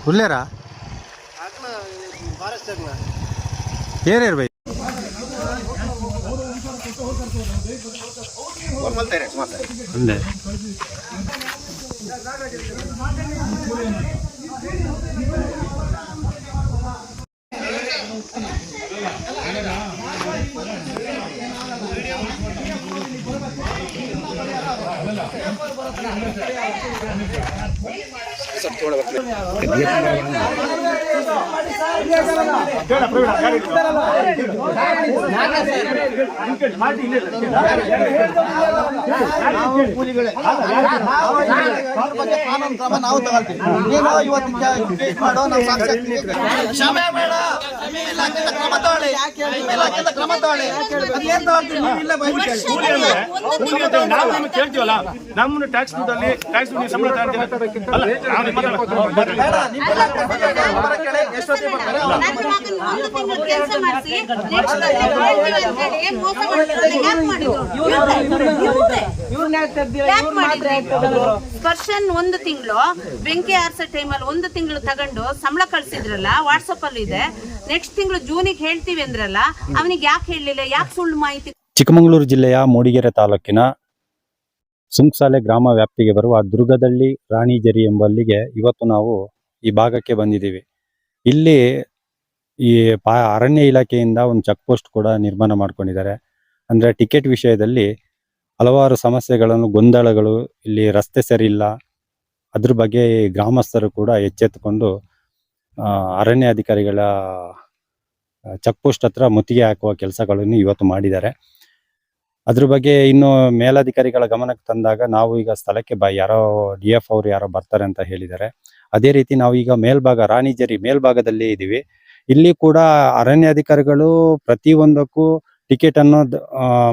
ಹುಲ್ಲೇರಾ ಏನೇರು by ಅಂದೆ ನಮ್ಮನ್ನು tax ದುಡ್ಡಲ್ಲಿ ಟ್ಯಾಕ್ಸ್ ದುಡ್ಡು ಸಂಬಳ ಸ್ಪರ್ಶನ್ ಒಂದು ತಿಂಗಳು ಬೆಂಕಿ ಆರ್ಸೋ ಟೈಮಲ್ಲಿ ಒಂದು ತಿಂಗಳು ತಗೊಂಡು ಸಂಬಳ ಕಳ್ಸಿದ್ರಲ್ಲ, ವಾಟ್ಸಪ್ ಅಲ್ಲಿ ಇದೆ. ನೆಕ್ಸ್ಟ್ ತಿಂಗಳು ಜೂನಿಗೆ ಹೇಳ್ತೀವಿ ಅಂದ್ರಲ್ಲ, ಅವನಿಗೆ ಯಾಕೆ ಹೇಳಲಿಲ್ಲ? ಯಾಕೆ ಸುಳ್ಳು ಮಾಹಿತಿ? ಚಿಕ್ಕಮಗಳೂರು ಜಿಲ್ಲೆಯ ಮೂಡಿಗೆರೆ ತಾಲೂಕಿನ ಸುಂಕ್ಸಾಲೆ ಗ್ರಾಮ ವ್ಯಾಪ್ತಿಗೆ ಬರುವ ದುರ್ಗದಳ್ಳಿ ರಾಣಿಜರಿ ಎಂಬಲ್ಲಿಗೆ ಇವತ್ತು ನಾವು ಈ ಭಾಗಕ್ಕೆ ಬಂದಿದ್ದೀವಿ. ಇಲ್ಲಿ ಈ ಅರಣ್ಯ ಇಲಾಖೆಯಿಂದ ಒಂದು ಚೆಕ್ ಪೋಸ್ಟ್ ಕೂಡ ನಿರ್ಮಾಣ ಮಾಡ್ಕೊಂಡಿದ್ದಾರೆ. ಅಂದರೆ ಟಿಕೆಟ್ ವಿಷಯದಲ್ಲಿ ಹಲವಾರು ಸಮಸ್ಯೆಗಳನ್ನು, ಗೊಂದಲಗಳು, ಇಲ್ಲಿ ರಸ್ತೆ ಸರಿ ಇಲ್ಲ, ಅದ್ರ ಬಗ್ಗೆ ಗ್ರಾಮಸ್ಥರು ಕೂಡ ಎಚ್ಚೆತ್ತುಕೊಂಡು ಅರಣ್ಯ ಅಧಿಕಾರಿಗಳ ಚೆಕ್ ಪೋಸ್ಟ್ ಹತ್ರ ಮುತ್ತಿಗೆ ಹಾಕುವ ಕೆಲಸಗಳನ್ನು ಇವತ್ತು ಮಾಡಿದ್ದಾರೆ. ಅದ್ರ ಬಗ್ಗೆ ಇನ್ನು ಮೇಲಧಿಕಾರಿಗಳ ಗಮನಕ್ಕೆ ತಂದಾಗ ನಾವು ಈಗ ಸ್ಥಳಕ್ಕೆ ಯಾರೋ DF ಅವರು ಯಾರೋ ಬರ್ತಾರೆ ಅಂತ ಹೇಳಿದ್ದಾರೆ. ಅದೇ ರೀತಿ ನಾವು ಈಗ ಮೇಲ್ಭಾಗ ರಾಣಿಜರಿ ಮೇಲ್ಭಾಗದಲ್ಲಿ ಇದ್ದೀವಿ. ಇಲ್ಲಿ ಕೂಡ ಅರಣ್ಯ ಅಧಿಕಾರಿಗಳು ಪ್ರತಿಯೊಂದಕ್ಕೂ ಟಿಕೆಟ್ ಅನ್ನು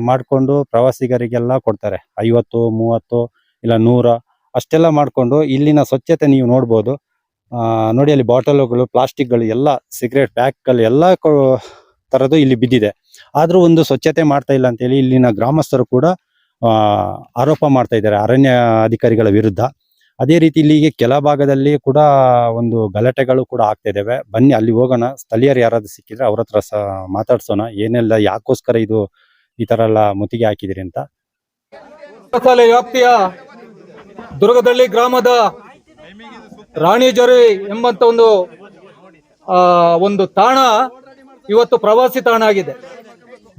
ಮಾಡಿಕೊಂಡು ಪ್ರವಾಸಿಗರಿಗೆಲ್ಲ ಕೊಡ್ತಾರೆ. 50, 30 ಇಲ್ಲ 100 ಅಷ್ಟೆಲ್ಲ ಮಾಡಿಕೊಂಡು ಇಲ್ಲಿನ ಸ್ವಚ್ಛತೆ ನೀವು ನೋಡ್ಬೋದು. ನೋಡಿ, ಅಲ್ಲಿ ಬಾಟಲ್ಗಳು, ಪ್ಲಾಸ್ಟಿಕ್ಗಳು ಎಲ್ಲ, ಸಿಗರೇಟ್ ಪ್ಯಾಕ್ಗಳು ಎಲ್ಲ ತರದ್ದು ಇಲ್ಲಿ ಬಿದ್ದಿದೆ. ಆದ್ರೂ ಒಂದು ಸ್ವಚ್ಛತೆ ಮಾಡ್ತಾ ಇಲ್ಲ ಅಂತೇಳಿ ಇಲ್ಲಿನ ಗ್ರಾಮಸ್ಥರು ಕೂಡ ಆರೋಪ ಮಾಡ್ತಾ ಇದ್ದಾರೆ ಅರಣ್ಯ ಅಧಿಕಾರಿಗಳ ವಿರುದ್ಧ. ಅದೇ ರೀತಿ ಇಲ್ಲಿಗೆ ಕೆಲ ಭಾಗದಲ್ಲಿ ಕೂಡ ಒಂದು ಗಲಾಟೆಗಳು ಕೂಡ ಆಗ್ತಾ ಇದ್ದಾವೆ. ಬನ್ನಿ ಅಲ್ಲಿ ಹೋಗೋಣ. ಸ್ಥಳೀಯರು ಯಾರಾದ್ರೂ ಸಿಕ್ಕಿದ್ರೆ ಅವ್ರ ಹತ್ರ ಮಾತಾಡ್ಸೋಣ, ಏನೆಲ್ಲ ಯಾಕೋಸ್ಕರ ಇದು ಈ ತರ ಎಲ್ಲ ಮುತ್ತಿಗೆ ಹಾಕಿದಿರಿ ಅಂತ. ವ್ಯಾಪ್ತಿಯ ದುರ್ಗದಳ್ಳಿ ಗ್ರಾಮದ ರಾಣಿಜರಿ ಎಂಬಂತ ಒಂದು ತಾಣ ಇವತ್ತು ಪ್ರವಾಸಿ ತಾಣ ಆಗಿದೆ.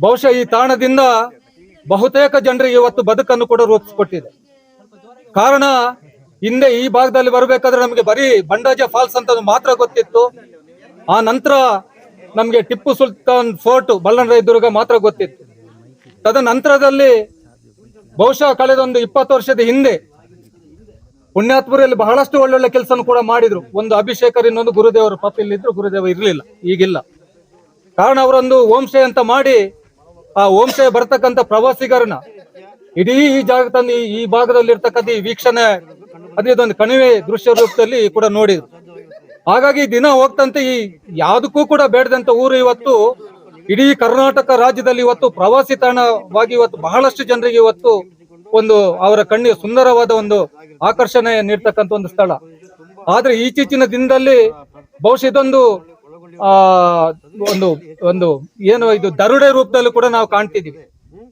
ಬಹುಶಃ ಈ ತಾಣದಿಂದ ಬಹುತೇಕ ಜನರಿಗೆ ಇವತ್ತು ಬದುಕನ್ನು ಕೂಡ ರೂಪಿಸಿಕೊಟ್ಟಿದೆ. ಕಾರಣ, ಹಿಂದೆ ಈ ಭಾಗದಲ್ಲಿ ಬರಬೇಕಾದ್ರೆ ನಮಗೆ ಬರೀ ಬಂಡಾಜ ಫಾಲ್ಸ್ ಅಂತ ಮಾತ್ರ ಗೊತ್ತಿತ್ತು. ಆ ನಂತರ ನಮಗೆ ಟಿಪ್ಪು ಸುಲ್ತಾನ್ ಫೋರ್ಟ್ ಬಲ್ಲನರಾಯದುರ್ಗ ಮಾತ್ರ ಗೊತ್ತಿತ್ತು. ತದನಂತರದಲ್ಲಿ ಬಹುಶಃ ಕಳೆದೊಂದು 20 ವರ್ಷದ ಹಿಂದೆ ಪುಣ್ಯಾತ್ಮರಲ್ಲಿ ಬಹಳಷ್ಟು ಒಳ್ಳೊಳ್ಳೆ ಕೆಲಸ ಕೂಡ ಮಾಡಿದ್ರು. ಒಂದು ಅಭಿಷೇಕರ್, ಇನ್ನೊಂದು ಗುರುದೇವರು. ಪಾಪ ಇಲ್ಲಿದ್ರು, ಗುರುದೇವ ಇರ್ಲಿಲ್ಲ, ಈಗಿಲ್ಲ. ಕಾರಣ, ಅವರೊಂದು ಹೋಮ್ ಸ್ಟೇ ಅಂತ ಮಾಡಿ ಆ ಹೋಮ್ ಸ್ಟೇ ಬರ್ತಕ್ಕಂಥ ಪ್ರವಾಸಿಗರನ್ನ ಇಡೀ ಈ ಜಾಗ ತಂದು ಈ ಭಾಗದಲ್ಲಿ ಇರ್ತಕ್ಕಂಥ ಈ ವೀಕ್ಷಣೆ ಅದೊಂದು ಕಣಿವೆ ದೃಶ್ಯ ರೂಪದಲ್ಲಿ ಕೂಡ ನೋಡಿದ್ರು. ಹಾಗಾಗಿ ದಿನ ಹೋಗ್ತಂತೆ ಈ ಯಾವುದಕ್ಕೂ ಕೂಡ ಬೇಡದಂತ ಊರು ಇವತ್ತು ಇಡೀ ಕರ್ನಾಟಕ ರಾಜ್ಯದಲ್ಲಿ ಇವತ್ತು ಪ್ರವಾಸಿ ತಾಣವಾಗಿ ಇವತ್ತು ಬಹಳಷ್ಟು ಜನರಿಗೆ ಇವತ್ತು ಒಂದು ಅವರ ಕಣ್ಣಿಗೆ ಸುಂದರವಾದ ಒಂದು ಆಕರ್ಷಣೆ ನೀಡ್ತಕ್ಕಂಥ ಒಂದು ಸ್ಥಳ. ಆದ್ರೆ ಈಚೀಚಿನ ದಿನದಲ್ಲಿ ಬಹುಶಃ ಇದೊಂದು ಒಂದು ಏನು ಇದು ದರುಡೆ ರೂಪದಲ್ಲೂ ಕೂಡ ನಾವು ಕಾಣ್ತಿದೀವಿ.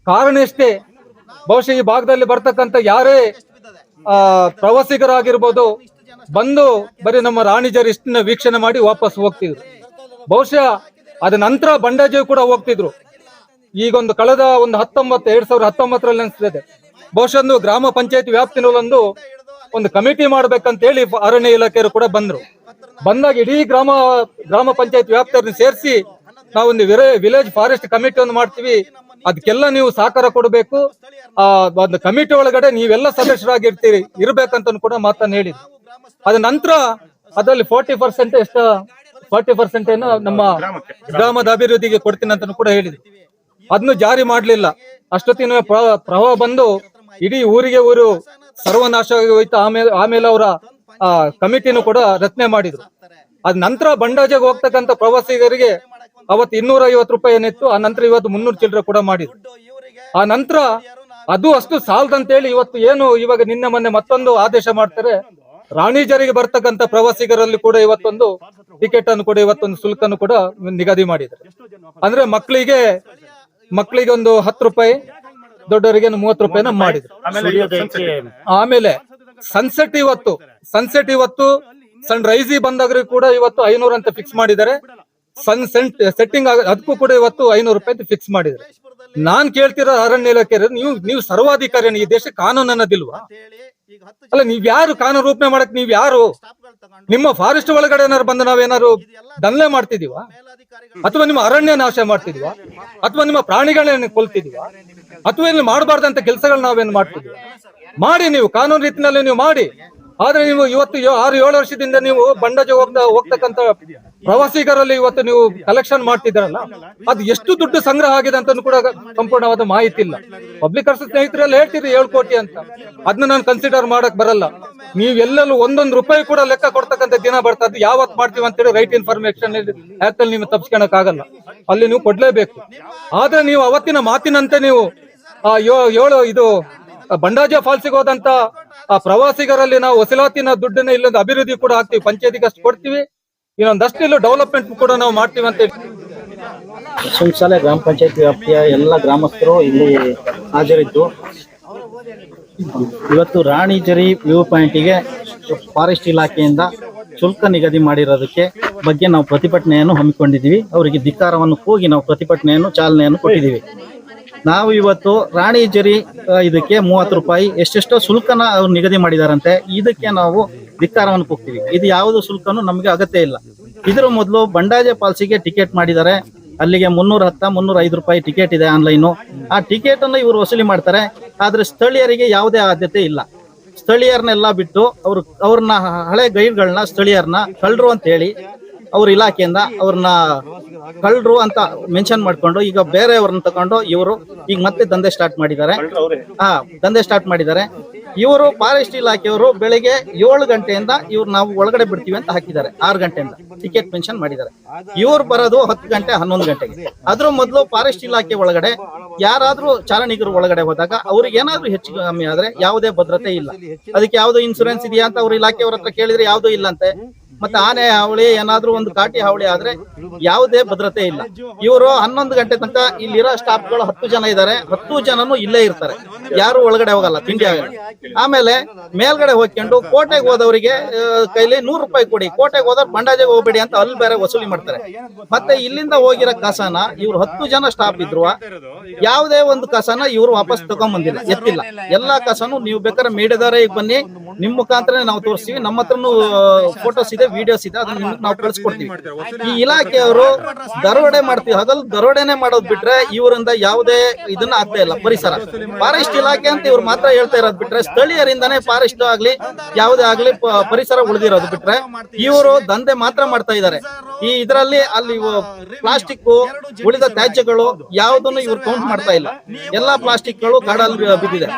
ಕಾರಣ ಎಷ್ಟೇ, ಬಹುಶಃ ಈ ಭಾಗದಲ್ಲಿ ಬರ್ತಕ್ಕಂಥ ಯಾರೇ ಪ್ರವಾಸಿಗರಾಗಿರ್ಬೋದು ಬಂದು ಬರೀ ನಮ್ಮ ರಾಣಿಜರಿ ಇಷ್ಟನ್ನ ವೀಕ್ಷಣೆ ಮಾಡಿ ವಾಪಸ್ ಹೋಗ್ತಿದ್ರು. ಬಹುಶಃ ಅದ ನಂತರ ಬಂಡಾಜೆ ಕೂಡ ಹೋಗ್ತಿದ್ರು. ಈಗೊಂದು ಕಳೆದ 2019ರಲ್ಲಿ ಅನಿಸ್ತದೆ, ಬಹುಶಃ ಒಂದು ಗ್ರಾಮ ಪಂಚಾಯತ್ ವ್ಯಾಪ್ತಿನಲ್ಲಿ ಒಂದು ಕಮಿಟಿ ಮಾಡ್ಬೇಕಂತ ಹೇಳಿ ಅರಣ್ಯ ಇಲಾಖೆಯವರು ಕೂಡ ಬಂದಾಗ ಇಡೀ ಗ್ರಾಮ ಪಂಚಾಯತ್ ವ್ಯಾಪ್ತಿಯವ್ರನ್ನ ಸೇರಿಸಿ ನಾವೊಂದು ವಿಲೇಜ್ ಫಾರೆಸ್ಟ್ ಕಮಿಟಿ ಒಂದು ಮಾಡ್ತೀವಿ, ಅದಕ್ಕೆಲ್ಲ ನೀವು ಸಹಕಾರ ಕೊಡಬೇಕು, ಒಂದು ಕಮಿಟಿ ಒಳಗಡೆ ನೀವೆಲ್ಲ ಸದಸ್ಯರಾಗಿರ್ತೀರಿ ಇರ್ಬೇಕಂತ ಕೂಡ ಮಾತನ್ನ ಹೇಳಿದ್ರು. ಅದ ನಂತರ ಅದರಲ್ಲಿ 40% ಏನೋ ನಮ್ಮ ಗ್ರಾಮದ ಅಭಿವೃದ್ಧಿಗೆ ಕೊಡ್ತೀನಿ ಅಂತ ಕೂಡ ಹೇಳಿದ್ರು. ಅದನ್ನು ಜಾರಿ ಮಾಡ್ಲಿಲ್ಲ. ಅಷ್ಟೊತ್ತಿನ ಪ್ರವಾಹ ಬಂದು ಇಡೀ ಊರು ಸರ್ವನಾಶ ಹೋಯ್ತು. ಆಮೇಲೆ ಅವರ ಕಮಿಟಿನೂ ಕೂಡ ರಚನೆ ಮಾಡಿದ್ರು. ಅದ ನಂತರ ಬಂಡಾಜೆಗೆ ಹೋಗ್ತಕ್ಕಂಥ ಪ್ರವಾಸಿಗರಿಗೆ ಅವತ್ತು 250 ರೂಪಾಯಿ ಏನಿತ್ತು, ಆ ನಂತರ ಇವತ್ತು 300 ಚಿಲ್ಲರೆ ಕೂಡ ಮಾಡಿದ್ರು. ಆ ನಂತರ ಅದು ಅಷ್ಟು ಸಾಲದಂತೇಳಿ ಇವತ್ತು ಏನು ಇವಾಗ ನಿನ್ನೆ ಮೊನ್ನೆ ಮತ್ತೊಂದು ಆದೇಶ ಮಾಡ್ತಾರೆ. ರಾಣಿಜರಿಗೆ ಬರ್ತಕ್ಕಂಥ ಪ್ರವಾಸಿಗರಲ್ಲಿ ಕೂಡ ಇವತ್ತೊಂದು ಟಿಕೆಟ್ ಅನ್ನು ಕೂಡ ಇವತ್ತೊಂದು ಶುಲ್ಕನ್ನು ಕೂಡ ನಿಗದಿ ಮಾಡಿದ್ದಾರೆ. ಅಂದ್ರೆ ಮಕ್ಕಳಿಗೆ ಒಂದು 10 ರೂಪಾಯಿ, ದೊಡ್ಡವರಿಗೆ 30 ರೂಪಾಯಿನ ಮಾಡಿದ್ರು. ಆಮೇಲೆ ಸನ್ಸೆಟ್ ಇವತ್ತು ಸನ್ ರೈಸ್ ಬಂದಾಗ್ರೂ ಕೂಡ ಇವತ್ತು 500 ಅಂತ ಫಿಕ್ಸ್ ಮಾಡಿದ್ದಾರೆ. ಸೆಟ್ಟಿಂಗ್ ಅದಕ್ಕೂ ಕೂಡ ಇವತ್ತು 500 ರೂಪಾಯಿ ಫಿಕ್ಸ್ ಮಾಡಿದ್ದಾರೆ. ನಾನ್ ಕೇಳ್ತಿರೋ ಅರಣ್ಯ ಇಲಾಖೆ, ನೀವು ಸರ್ವಾಧಿಕಾರಿ, ಈ ದೇಶ ಕಾನೂನು ಅನ್ನೋದಿಲ್ವಾ? ಅಲ್ಲ, ನೀವ್ ಯಾರು ಕಾನೂನು ರೂಪಣೆ ಮಾಡಕ್? ನೀವ್ ಯಾರು? ನಿಮ್ಮ ಫಾರೆಸ್ಟ್ ಒಳಗಡೆ ಏನಾರು ಬಂದು ನಾವೇನಾರು ದಂಧೆ ಮಾಡ್ತಿದೀವ, ಅಥವಾ ನಿಮ್ಮ ಅರಣ್ಯ ನಾಶ ಮಾಡ್ತಿದೀವ, ಅಥವಾ ನಿಮ್ಮ ಪ್ರಾಣಿಗಳನ್ನ ಕೊಲ್ತಿದೀವ, ಅಥವಾ ಇಲ್ಲಿ ಮಾಡಬಾರ್ದಂತ ಕೆಲಸಗಳು ನಾವೇನ್ ಮಾಡ್ತಿದೀವ? ಮಾಡಿ, ನೀವು ಕಾನೂನು ರೀತಿಯಲ್ಲಿ ನೀವು ಮಾಡಿ. ಆದ್ರೆ ನೀವು ಇವತ್ತು 6-7 ವರ್ಷದಿಂದ ನೀವು ಬಂಡಾಜೆ ಹೋಗ್ತಕ್ಕಂತ ಪ್ರವಾಸಿಗರಲ್ಲಿ ಇವತ್ತು ನೀವು ಕಲೆಕ್ಷನ್ ಮಾಡ್ತಿದ್ದೀರಲ್ಲ, ಅದು ಎಷ್ಟು ದುಡ್ಡು ಸಂಗ್ರಹ ಆಗಿದೆ ಅಂತ ಕೂಡ ಸಂಪೂರ್ಣವಾದ ಮಾಹಿತಿ ಇಲ್ಲ. ಪಬ್ಲಿಕ್ ಸ್ನೇಹಿತರೆಲ್ಲ ಹೇಳ್ತೀರಿ 7 ಕೋಟಿ ಅಂತ, ಅದನ್ನ ನಾನು ಕನ್ಸಿಡರ್ ಮಾಡಕ್ ಬರಲ್ಲ. ನೀವೆಲ್ಲೂ 1 ರೂಪಾಯಿ ಕೂಡ ಲೆಕ್ಕ ಕೊಡ್ತಕ್ಕಂಥ ದಿನ ಬರ್ತದೆ. ಯಾವತ್ ಮಾಡ್ತೀವಿ ಅಂತೇಳಿ ರೈಟ್ ಇನ್ಫಾರ್ಮೇಶನ್ ಆಕ್ಟ್ ಅಲ್ಲಿ ನೀವು ತಪ್ಪಿಸ್ಕೊಳಕ್ ಆಗಲ್ಲ, ಅಲ್ಲಿ ನೀವು ಕೊಡ್ಲೇಬೇಕು. ಆದ್ರೆ ನೀವು ಅವತ್ತಿನ ಮಾತಿನಂತೆ ನೀವು ಇದು ಬಂಡಾಜೆ ಫಾಲ್ಸಿಗೆ ಹೋದಂತ ಆ ಪ್ರವಾಸಿಗರಲ್ಲಿ ನಾವು ವಸೂಲಾತಿನ ದುಡ್ಡನ್ನ ಇಲ್ಲೊಂದು ಅಭಿವೃದ್ಧಿ ಕೂಡ ಆಗ್ತೀವಿ, ಪಂಚಾಯತಿಗೆ ಅಷ್ಟು ಕೊಡ್ತೀವಿ, ಇನ್ನೊಂದಷ್ಟು ಇಲ್ಲ ಡೆವಲಪ್ಮೆಂಟ್ ಕೂಡ ನಾವು ಮಾಡ್ತೀವಿ ಅಂತ. ಸುಂಕಸಾಲೆ ಗ್ರಾಮ ಪಂಚಾಯತ್ ವ್ಯಾಪ್ತಿಯ ಎಲ್ಲ ಗ್ರಾಮಸ್ಥರು ಇಲ್ಲಿ ಹಾಜರಿದ್ದು ಇವತ್ತು ರಾಣಿಜರಿ ವ್ಯೂ ಪಾಯಿಂಟಿಗೆ ಫಾರೆಸ್ಟ್ ಇಲಾಖೆಯಿಂದ ಶುಲ್ಕ ನಿಗದಿ ಮಾಡಿರೋದಕ್ಕೆ ಬಗ್ಗೆ ನಾವು ಪ್ರತಿಭಟನೆಯನ್ನು ಹಮ್ಮಿಕೊಂಡಿದ್ದೀವಿ. ಅವರಿಗೆ ಧಿಕ್ಕಾರವನ್ನು ಕೂಗಿ ನಾವು ಪ್ರತಿಭಟನೆಯನ್ನು ಚಾಲನೆಯನ್ನು ಕೊಟ್ಟಿದ್ದೀವಿ. ನಾವು ಇವತ್ತು ರಾಣಿಜರಿ ಇದಕ್ಕೆ 30 ರೂಪಾಯಿ ಎಷ್ಟೆಷ್ಟೋ ಶುಲ್ಕನ ಅವ್ರು ನಿಗದಿ ಮಾಡಿದಾರಂತೆ. ಇದಕ್ಕೆ ನಾವು ಧಿಕ್ಕಾರವನ್ನು ಕೂಗ್ತೀವಿ. ಇದು ಯಾವುದು ಶುಲ್ಕನೂ ನಮಗೆ ಅಗತ್ಯ ಇಲ್ಲ. ಇದರ ಮೊದಲು ಬಂಡಾಜೆ ಫಾಲ್ಸಿಗೆ ಟಿಕೆಟ್ ಮಾಡಿದ್ದಾರೆ. ಅಲ್ಲಿಗೆ 305 ರೂಪಾಯಿ ಟಿಕೆಟ್ ಇದೆ ಆನ್ಲೈನು. ಆ ಟಿಕೆಟ್ ಅನ್ನು ಇವರು ವಸೂಲಿ ಮಾಡ್ತಾರೆ. ಆದ್ರೆ ಸ್ಥಳೀಯರಿಗೆ ಯಾವುದೇ ಆದ್ಯತೆ ಇಲ್ಲ. ಸ್ಥಳೀಯರನ್ನೆಲ್ಲ ಬಿಟ್ಟು ಅವ್ರನ್ನ ಹಳೆ ಗೈಡ್ಗಳನ್ನ ಸ್ಥಳೀಯರನ್ನ ಕಳ್ಳರು ಅಂತ ಹೇಳಿ ಅವ್ರ ಇಲಾಖೆಯಿಂದ ಅವ್ರನ್ನ ಕಳ್ಳರು ಅಂತ ಮೆನ್ಷನ್ ಮಾಡ್ಕೊಂಡು ಈಗ ಬೇರೆಯವ್ರನ್ನ ತಗೊಂಡು ಇವರು ಈಗ ಮತ್ತೆ ದಂಧೆ ಸ್ಟಾರ್ಟ್ ಮಾಡಿದ್ದಾರೆ. ಇವರು ಫಾರೆಸ್ಟ್ ಇಲಾಖೆಯವರು ಬೆಳಿಗ್ಗೆ 7 ಗಂಟೆಯಿಂದ ಇವ್ರು ನಾವು ಒಳಗಡೆ ಬಿಡ್ತೀವಿ ಅಂತ ಹಾಕಿದ್ದಾರೆ. 6 ಗಂಟೆಯಿಂದ ಟಿಕೆಟ್ ಮೆನ್ಷನ್ ಮಾಡಿದ್ದಾರೆ. ಇವ್ರು ಬರೋದು 10 ಗಂಟೆ 11 ಗಂಟೆಗೆ. ಅದ್ರ ಮೊದಲು ಫಾರೆಸ್ಟ್ ಇಲಾಖೆ ಒಳಗಡೆ ಯಾರಾದ್ರೂ ಚಾರಣಿಗರು ಒಳಗಡೆ ಹೋದಾಗ ಅವ್ರಿಗೆ ಏನಾದ್ರೂ ಹೆಚ್ಚು ಕಮ್ಮಿ ಆದ್ರೆ ಯಾವುದೇ ಭದ್ರತೆ ಇಲ್ಲ. ಅದಕ್ಕೆ ಯಾವ್ದು ಇನ್ಸೂರೆನ್ಸ್ ಇದೆಯಾ ಅಂತ ಅವ್ರ ಇಲಾಖೆಯವ್ರ ಹತ್ರ ಕೇಳಿದ್ರೆ ಯಾವ್ದು ಇಲ್ಲ ಅಂತೆ. ಮತ್ತೆ ಆನೆ ಹಾವಳಿ ಏನಾದ್ರೂ ಒಂದು ಕಾಟಿ ಹಾವಳಿ ಆದ್ರೆ ಯಾವುದೇ ಭದ್ರತೆ ಇಲ್ಲ. ಇವರು 11 ಗಂಟೆ ತನಕ ಇಲ್ಲಿರೋ ಸ್ಟಾಫ್ಗಳು 10 ಜನ ಇದ್ದಾರೆ. 10 ಜನನು ಇಲ್ಲೇ ಇರ್ತಾರೆ, ಯಾರು ಒಳಗಡೆ ಹೋಗಲ್ಲ, ತಿಂಡಿ ಆಗಲ್ಲ. ಆಮೇಲೆ ಮೇಲ್ಗಡೆ ಹೋಗ್ಕೊಂಡು ಕೋಟೆಗೆ ಹೋದವರಿಗೆ ಕೈಲಿ 100 ರೂಪಾಯಿ ಕೊಡಿ, ಕೋಟೆಗೆ ಹೋದವ್ರು ಬಂಡಾಜೆಗೆ ಹೋಗ್ಬೇಡಿ ಅಂತ ಅಲ್ಲಿ ಬೇರೆ ವಸೂಲಿ ಮಾಡ್ತಾರೆ. ಮತ್ತೆ ಇಲ್ಲಿಂದ ಹೋಗಿರೋ ಕಸನ ಇವ್ರು 10 ಜನ ಸ್ಟಾಫ್ ಇದ್ರು ಯಾವುದೇ ಒಂದು ಕಸನ ಇವ್ರು ವಾಪಸ್ ತಗೊಂಡ್ಬಂದಿಲ್ಲ, ಎತ್ತಿಲ್ಲ. ಎಲ್ಲಾ ಕಸನು ನೀವು ಬೇಕಾದ್ರೆ ಮೀಡಿಯಾದವರೇ ಈಗ ಬನ್ನಿ, ನಿಮ್ ಮುಖಾಂತರ ನಾವು ತೋರಿಸ್ತೀವಿ. ನಮ್ಮ ಹತ್ರನು ಫೋಟೋಸ್ ಇದೆ, ವಿಡಿಯೋಸ್ ಇದೆ, ಅದನ್ನ ನಿಮ್ಗೆ ನಾವು ಕಳಿಸ್ಕೊಡ್ತೀವಿ. ಈ ಇಲಾಖೆಯವರು ದರೋಡೆ ಮಾಡ್ತೀವಿ, ಹಗಲು ದರೋಡೆನೆ ಮಾಡೋದ್ ಬಿಟ್ರೆ ಇವರಿಂದ ಯಾವುದೇ ಇದನ್ನ ಆಗ್ತಾ ಇಲ್ಲ. ಪರಿಸರ ಫಾರೆಸ್ಟ್ ಇಲಾಖೆ ಅಂತ ಇವ್ರು ಮಾತ್ರ ಹೇಳ್ತಾ ಇರೋದು ಬಿಟ್ರೆ ಸ್ಥಳೀಯರಿಂದಾನೇ ಫಾರೆಸ್ಟ್ ಆಗ್ಲಿ ಯಾವುದೇ ಆಗ್ಲಿ ಪರಿಸರ ಉಳಿದಿರೋದು ಬಿಟ್ರೆ ಇವರು ದಂಧೆ ಮಾತ್ರ ಮಾಡ್ತಾ ಇದ್ದಾರೆ. ಈ ಇದರಲ್ಲಿ ಅಲ್ಲಿ ಪ್ಲಾಸ್ಟಿಕ್ ಉಳಿದ ತ್ಯಾಜ್ಯಗಳು ಯಾವುದನ್ನು ಇವ್ರು ಕೌಂಟ್ ಮಾಡ್ತಾ ಇಲ್ಲ. ಎಲ್ಲಾ ಪ್ಲಾಸ್ಟಿಕ್ ಗಳು ಕಾಡಲ್ಲಿ ಬಿದ್ದಿದೆ.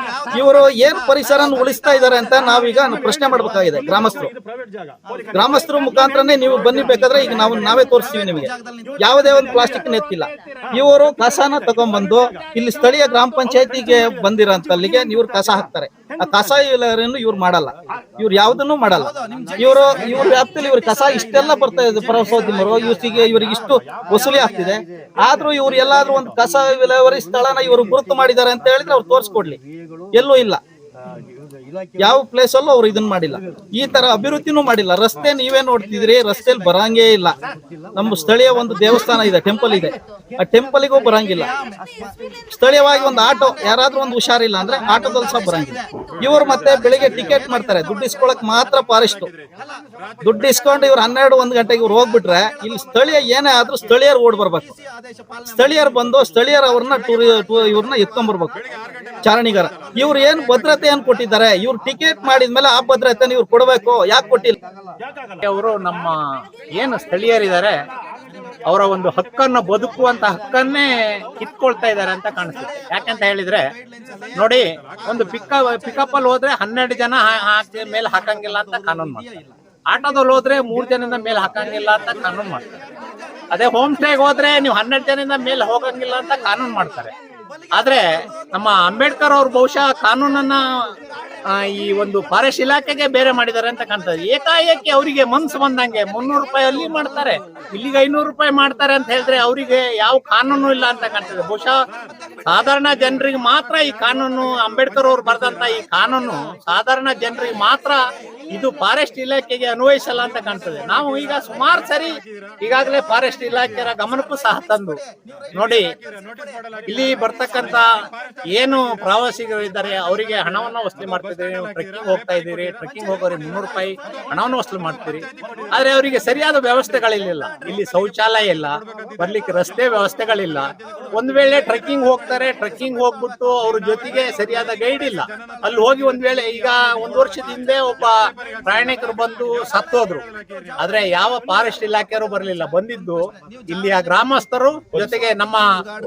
ಇವರು ಏನ್ ಪರಿಸರ ಉಳಿಸ್ತಾ ಇದ್ದಾರೆ ಅಂತ ನಾವೀಗ ಪ್ರಶ್ನೆ ಮಾಡ್ಬೇಕಾಗಿದೆ. ಗ್ರಾಮಸ್ಥರ ಮುಖಾಂತರನೇ ನೀವು ಬನ್ನಿ, ಬೇಕಾದ್ರೆ ಈಗ ನಾವೇ ತೋರಿಸ್ತೀವಿ ನಿಮಗೆ. ಯಾವುದೇ ಒಂದು ಪ್ಲಾಸ್ಟಿಕ್ ಎತ್ತಿಲ್ಲ. ಇವರು ಕಸನ ತಗೊಂಡ್ಬಂದು ಇಲ್ಲಿ ಸ್ಥಳೀಯ ಗ್ರಾಮ ಪಂಚಾಯತಿಗೆ ಬಂದಿರೋಂತಲ್ಲಿಗೆ ಇವ್ರು ಕಸ ಹಾಕ್ತಾರೆ. ಆ ಕಸ ಇವ್ರು ಮಾಡಲ್ಲ, ಇವ್ರು ಯಾವ್ದನ್ನು ಮಾಡಲ್ಲ. ಇವ್ರ ವ್ಯಾಪ್ತಿಯಲ್ಲಿ ಇವ್ರ ಕಸ ಇಷ್ಟೆಲ್ಲ ಬರ್ತಾ ಇದೆ. ಪ್ರವಾಸೋದ್ಯಮರು ಇವ್ರಿಗೆ ಇಷ್ಟು ವಸೂಲಿ ಆಗ್ತಿದೆ. ಆದ್ರೂ ಇವ್ರು ಎಲ್ಲಾದ್ರೂ ಒಂದು ಕಸ ವಿಲೇವಾರಿ ಸ್ಥಳನ ಇವರು ಗುರುತು ಮಾಡಿದ್ದಾರೆ ಅಂತ ಹೇಳಿದ್ರೆ ಅವ್ರು ತೋರಿಸ್ಕೊಡ್ಲಿ, ಎಲ್ಲೂ ಇಲ್ಲ. ಯಾವ ಪ್ಲೇಸ್ ಅಲ್ಲೂ ಅವ್ರು ಇದನ್ನ ಮಾಡಿಲ್ಲ. ಈ ತರ ಅಭಿವೃದ್ಧಿನೂ ಮಾಡಿಲ್ಲ. ರಸ್ತೆ ನೀವೇ ನೋಡ್ತಿದ್ರಿ, ರಸ್ತೆಯಲ್ಲಿ ಬರಂಗೇ ಇಲ್ಲ. ನಮ್ಮ ಸ್ಥಳೀಯ ಒಂದು ದೇವಸ್ಥಾನ ಇದೆ, ಟೆಂಪಲ್ ಇದೆ, ಆ ಟೆಂಪಲ್ಗೂ ಬರಂಗಿಲ್ಲ. ಸ್ಥಳೀಯವಾಗಿ ಒಂದು ಆಟೋ ಯಾರಾದ್ರೂ ಒಂದು ಹುಷಾರಿಲ್ಲ ಅಂದ್ರೆ ಆಟೋದಲ್ಲಿ ಸಹ ಬರಂಗಿಲ್ಲ. ಇವ್ರು ಮತ್ತೆ ಬೆಳಿಗ್ಗೆ ಟಿಕೆಟ್ ಮಾಡ್ತಾರೆ, ದುಡ್ಡು ಇಸ್ಕೊಳಕ್ ಮಾತ್ರ ಫಾರೆಸ್ಟ್. ದುಡ್ಡು ಇಸ್ಕೊಂಡು ಇವ್ರು 12-1 ಗಂಟೆಗೆ ಇವ್ರು ಹೋಗ್ಬಿಟ್ರೆ ಇಲ್ಲಿ ಸ್ಥಳೀಯ ಏನೇ ಆದ್ರೂ ಸ್ಥಳೀಯರು ಓಡ್ ಬರ್ಬೇಕು. ಸ್ಥಳೀಯರು ಬಂದು ಸ್ಥಳೀಯರ ಅವ್ರನ್ನ ಇವ್ರನ್ನ ಎತ್ಕೊಂಡ್ಬರ್ಬೇಕು ಚಾರಣಿಗರ. ಇವ್ರು ಏನ್ ಭದ್ರತೆ ಏನ್ ಕೊಟ್ಟಿದ್ದಾರೆ, ಇವ್ರು ಟಿಕೆಟ್ ಮಾಡಿದ್ಮೇಲೆ ಆ ಭದ್ರತೆ ಇವ್ರು ಕೊಡ್ಬೇಕು. ಯಾಕೆ ಕೊಟ್ಟಿಲ್ಲ? ಅವರು ನಮ್ಮ ಏನು ಸ್ಥಳೀಯರಿದ್ದಾರೆ ಅವರ ಒಂದು ಹಕ್ಕನ್ನು, ಬದುಕುವಂತ ಹಕ್ಕನ್ನೇ ಕಿತ್ಕೊಳ್ತಾ ಇದ್ದಾರೆ ಅಂತ ಕಾಣಿಸುತ್ತೆ. ಯಾಕಂತ ಹೇಳಿದ್ರೆ ನೋಡಿ, ಒಂದು ಪಿಕಪ್ ಅಲ್ಲಿ ಹೋದ್ರೆ 12 ಜನ ಮೇಲೆ ಹಾಕಂಗಿಲ್ಲ ಅಂತ ಕಾನೂನು ಮಾಡ್ತಾರೆ. ಆಟೋದಲ್ಲಿ ಹೋದ್ರೆ 3 ಜನದಿಂದ ಮೇಲೆ ಹಾಕಂಗಿಲ್ಲ ಅಂತ ಕಾನೂನು ಮಾಡ್ತಾರೆ. ಅದೇ ಹೋಮ್ ಸ್ಟೇಗೆ ಹೋದ್ರೆ ನೀವು 12 ಜನದಿಂದ ಮೇಲೆ ಹೋಗಂಗಿಲ್ಲ ಅಂತ ಕಾನೂನು ಮಾಡ್ತಾರೆ. ಆದ್ರೆ ನಮ್ಮ ಅಂಬೇಡ್ಕರ್ ಅವರು ಬಹುಶಃ ಕಾನೂನನ್ನ ಈ ಒಂದು ಫಾರೆಸ್ಟ್ ಇಲಾಖೆಗೆ ಬೇರೆ ಮಾಡಿದ್ದಾರೆ ಅಂತ ಕಾಣ್ತದೆ. ಏಕಾಏಕಿ ಅವರಿಗೆ ಮನ್ಸು ಬಂದಂಗೆ 300 ರೂಪಾಯಿ ಅಲ್ಲಿ ಮಾಡ್ತಾರೆ, ಇಲ್ಲಿಗೆ 500 ರೂಪಾಯಿ ಮಾಡ್ತಾರೆ ಅಂತ ಹೇಳಿದ್ರೆ ಅವರಿಗೆ ಯಾವ ಕಾನೂನು ಇಲ್ಲ ಅಂತ ಕಾಣ್ತದೆ. ಬಹುಶಃ ಸಾಧಾರಣ ಜನರಿಗೆ ಮಾತ್ರ ಈ ಕಾನೂನು, ಅಂಬೇಡ್ಕರ್ ಅವರು ಬರೆದಂತ ಈ ಕಾನೂನು ಸಾಧಾರಣ ಜನರಿಗೆ ಮಾತ್ರ, ಇದು ಫಾರೆಸ್ಟ್ ಇಲಾಖೆಗೆ ಅನ್ವಯಿಸಲ್ಲ ಅಂತ ಕಾಣ್ತದೆ. ನಾವು ಈಗ ಸುಮಾರು ಸರಿ ಈಗಾಗಲೇ ಫಾರೆಸ್ಟ್ ಇಲಾಖೆಯ ಗಮನಕ್ಕೂ ಸಹ ತಂದು ನೋಡಿ, ಇಲ್ಲಿ ಬರ್ತಕ್ಕಂತ ಏನು ಪ್ರವಾಸಿಗರು ಇದ್ದಾರೆ ಅವರಿಗೆ ಹಣವನ್ನ ವಸೂಲಿ ಮಾಡ್ತಿದ್ದೀರಿ. ನೀವು ಟ್ರೆಕ್ಕಿಂಗ್ ಹೋಗ್ತಾ ಇದ್ದೀರಿ, ಟ್ರೆಕ್ಕಿಂಗ್ ಹೋಗೋರಿಗೆ 300 ರೂಪಾಯಿ ಹಣವನ್ನು ವಸೂಲಿ ಮಾಡ್ತೀರಿ. ಆದ್ರೆ ಅವರಿಗೆ ಸರಿಯಾದ ವ್ಯವಸ್ಥೆಗಳಿಲ್ಲ. ಇಲ್ಲಿ ಶೌಚಾಲಯ ಇಲ್ಲ, ಬರ್ಲಿಕ್ಕೆ ರಸ್ತೆ ವ್ಯವಸ್ಥೆಗಳಿಲ್ಲ. ಒಂದ್ ವೇಳೆ ಟ್ರೆಕ್ಕಿಂಗ್ ಹೋಗ್ತಾರೆ, ಟ್ರೆಕ್ಕಿಂಗ್ ಹೋಗ್ಬಿಟ್ಟು ಅವ್ರ ಜೊತೆಗೆ ಸರಿಯಾದ ಗೈಡ್ ಇಲ್ಲ. ಅಲ್ಲಿ ಹೋಗಿ ಒಂದ್ ವೇಳೆ ಈಗ 1 ವರ್ಷದ ಹಿಂದೆ ಒಬ್ಬ ಪ್ರಯಾಣಿಕರು ಬಂದು ಸತ್ತೋದ್ರು, ಆದ್ರೆ ಯಾವ ಫಾರೆಸ್ಟ್ ಇಲಾಖೆಯವರು ಬರಲಿಲ್ಲ. ಬಂದಿದ್ದು ಇಲ್ಲಿಯ ಗ್ರಾಮಸ್ಥರು, ಜೊತೆಗೆ ನಮ್ಮ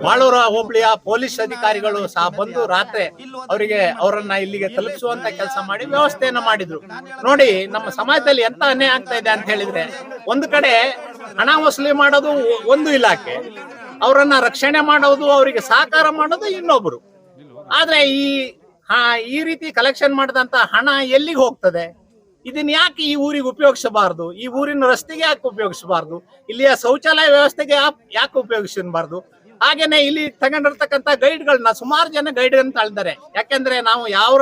ಬಾಳೂರ ಹೋಬಳಿಯ ಪೊಲೀಸ್ ಅಧಿಕಾರಿಗಳು ಸಹ ಬಂದು ರಾತ್ರಿ ಅವರನ್ನ ಇಲ್ಲಿಗೆ ತಲುಪಿಸುವಂತ ಕೆಲಸ ಮಾಡಿ ವ್ಯವಸ್ಥೆಯನ್ನ ಮಾಡಿದ್ರು. ನೋಡಿ, ನಮ್ಮ ಸಮಾಜದಲ್ಲಿ ಎಂತ ಅನ್ಯಾಯ ಆಗ್ತಾ ಇದೆ ಅಂತ ಹೇಳಿದ್ರೆ, ಒಂದು ಕಡೆ ಹಣ ವಸೂಲಿ ಮಾಡೋದು ಒಂದು ಇಲಾಖೆ, ಅವರನ್ನ ರಕ್ಷಣೆ ಮಾಡೋದು, ಅವರಿಗೆ ಸಹಕಾರ ಮಾಡೋದು ಇನ್ನೊಬ್ರು. ಆದ್ರೆ ಈ ರೀತಿ ಕಲೆಕ್ಷನ್ ಮಾಡಿದಂತ ಹಣ ಎಲ್ಲಿಗೆ ಹೋಗ್ತದೆ? ಇದನ್ನ ಯಾಕೆ ಈ ಊರಿಗೆ ಉಪಯೋಗಿಸಬಾರ್ದು? ಈ ಊರಿನ ರಸ್ತೆಗೆ ಯಾಕೆ ಉಪಯೋಗಿಸಬಾರ್ದು? ಇಲ್ಲಿಯ ಶೌಚಾಲಯ ವ್ಯವಸ್ಥೆಗೆ ಯಾಕೆ ಉಪಯೋಗಿಸಬಾರ್ದು? ಹಾಗೇನೆ ಇಲ್ಲಿ ತಗೊಂಡಿರ್ತಕ್ಕಂಥ ಗೈಡ್ಗಳನ್ನ ಸುಮಾರು ಜನ ಗೈಡ್ ಅಂತ ಹೇಳ್ತಾರೆ. ಯಾಕೆಂದ್ರೆ ನಾವು ಯಾವ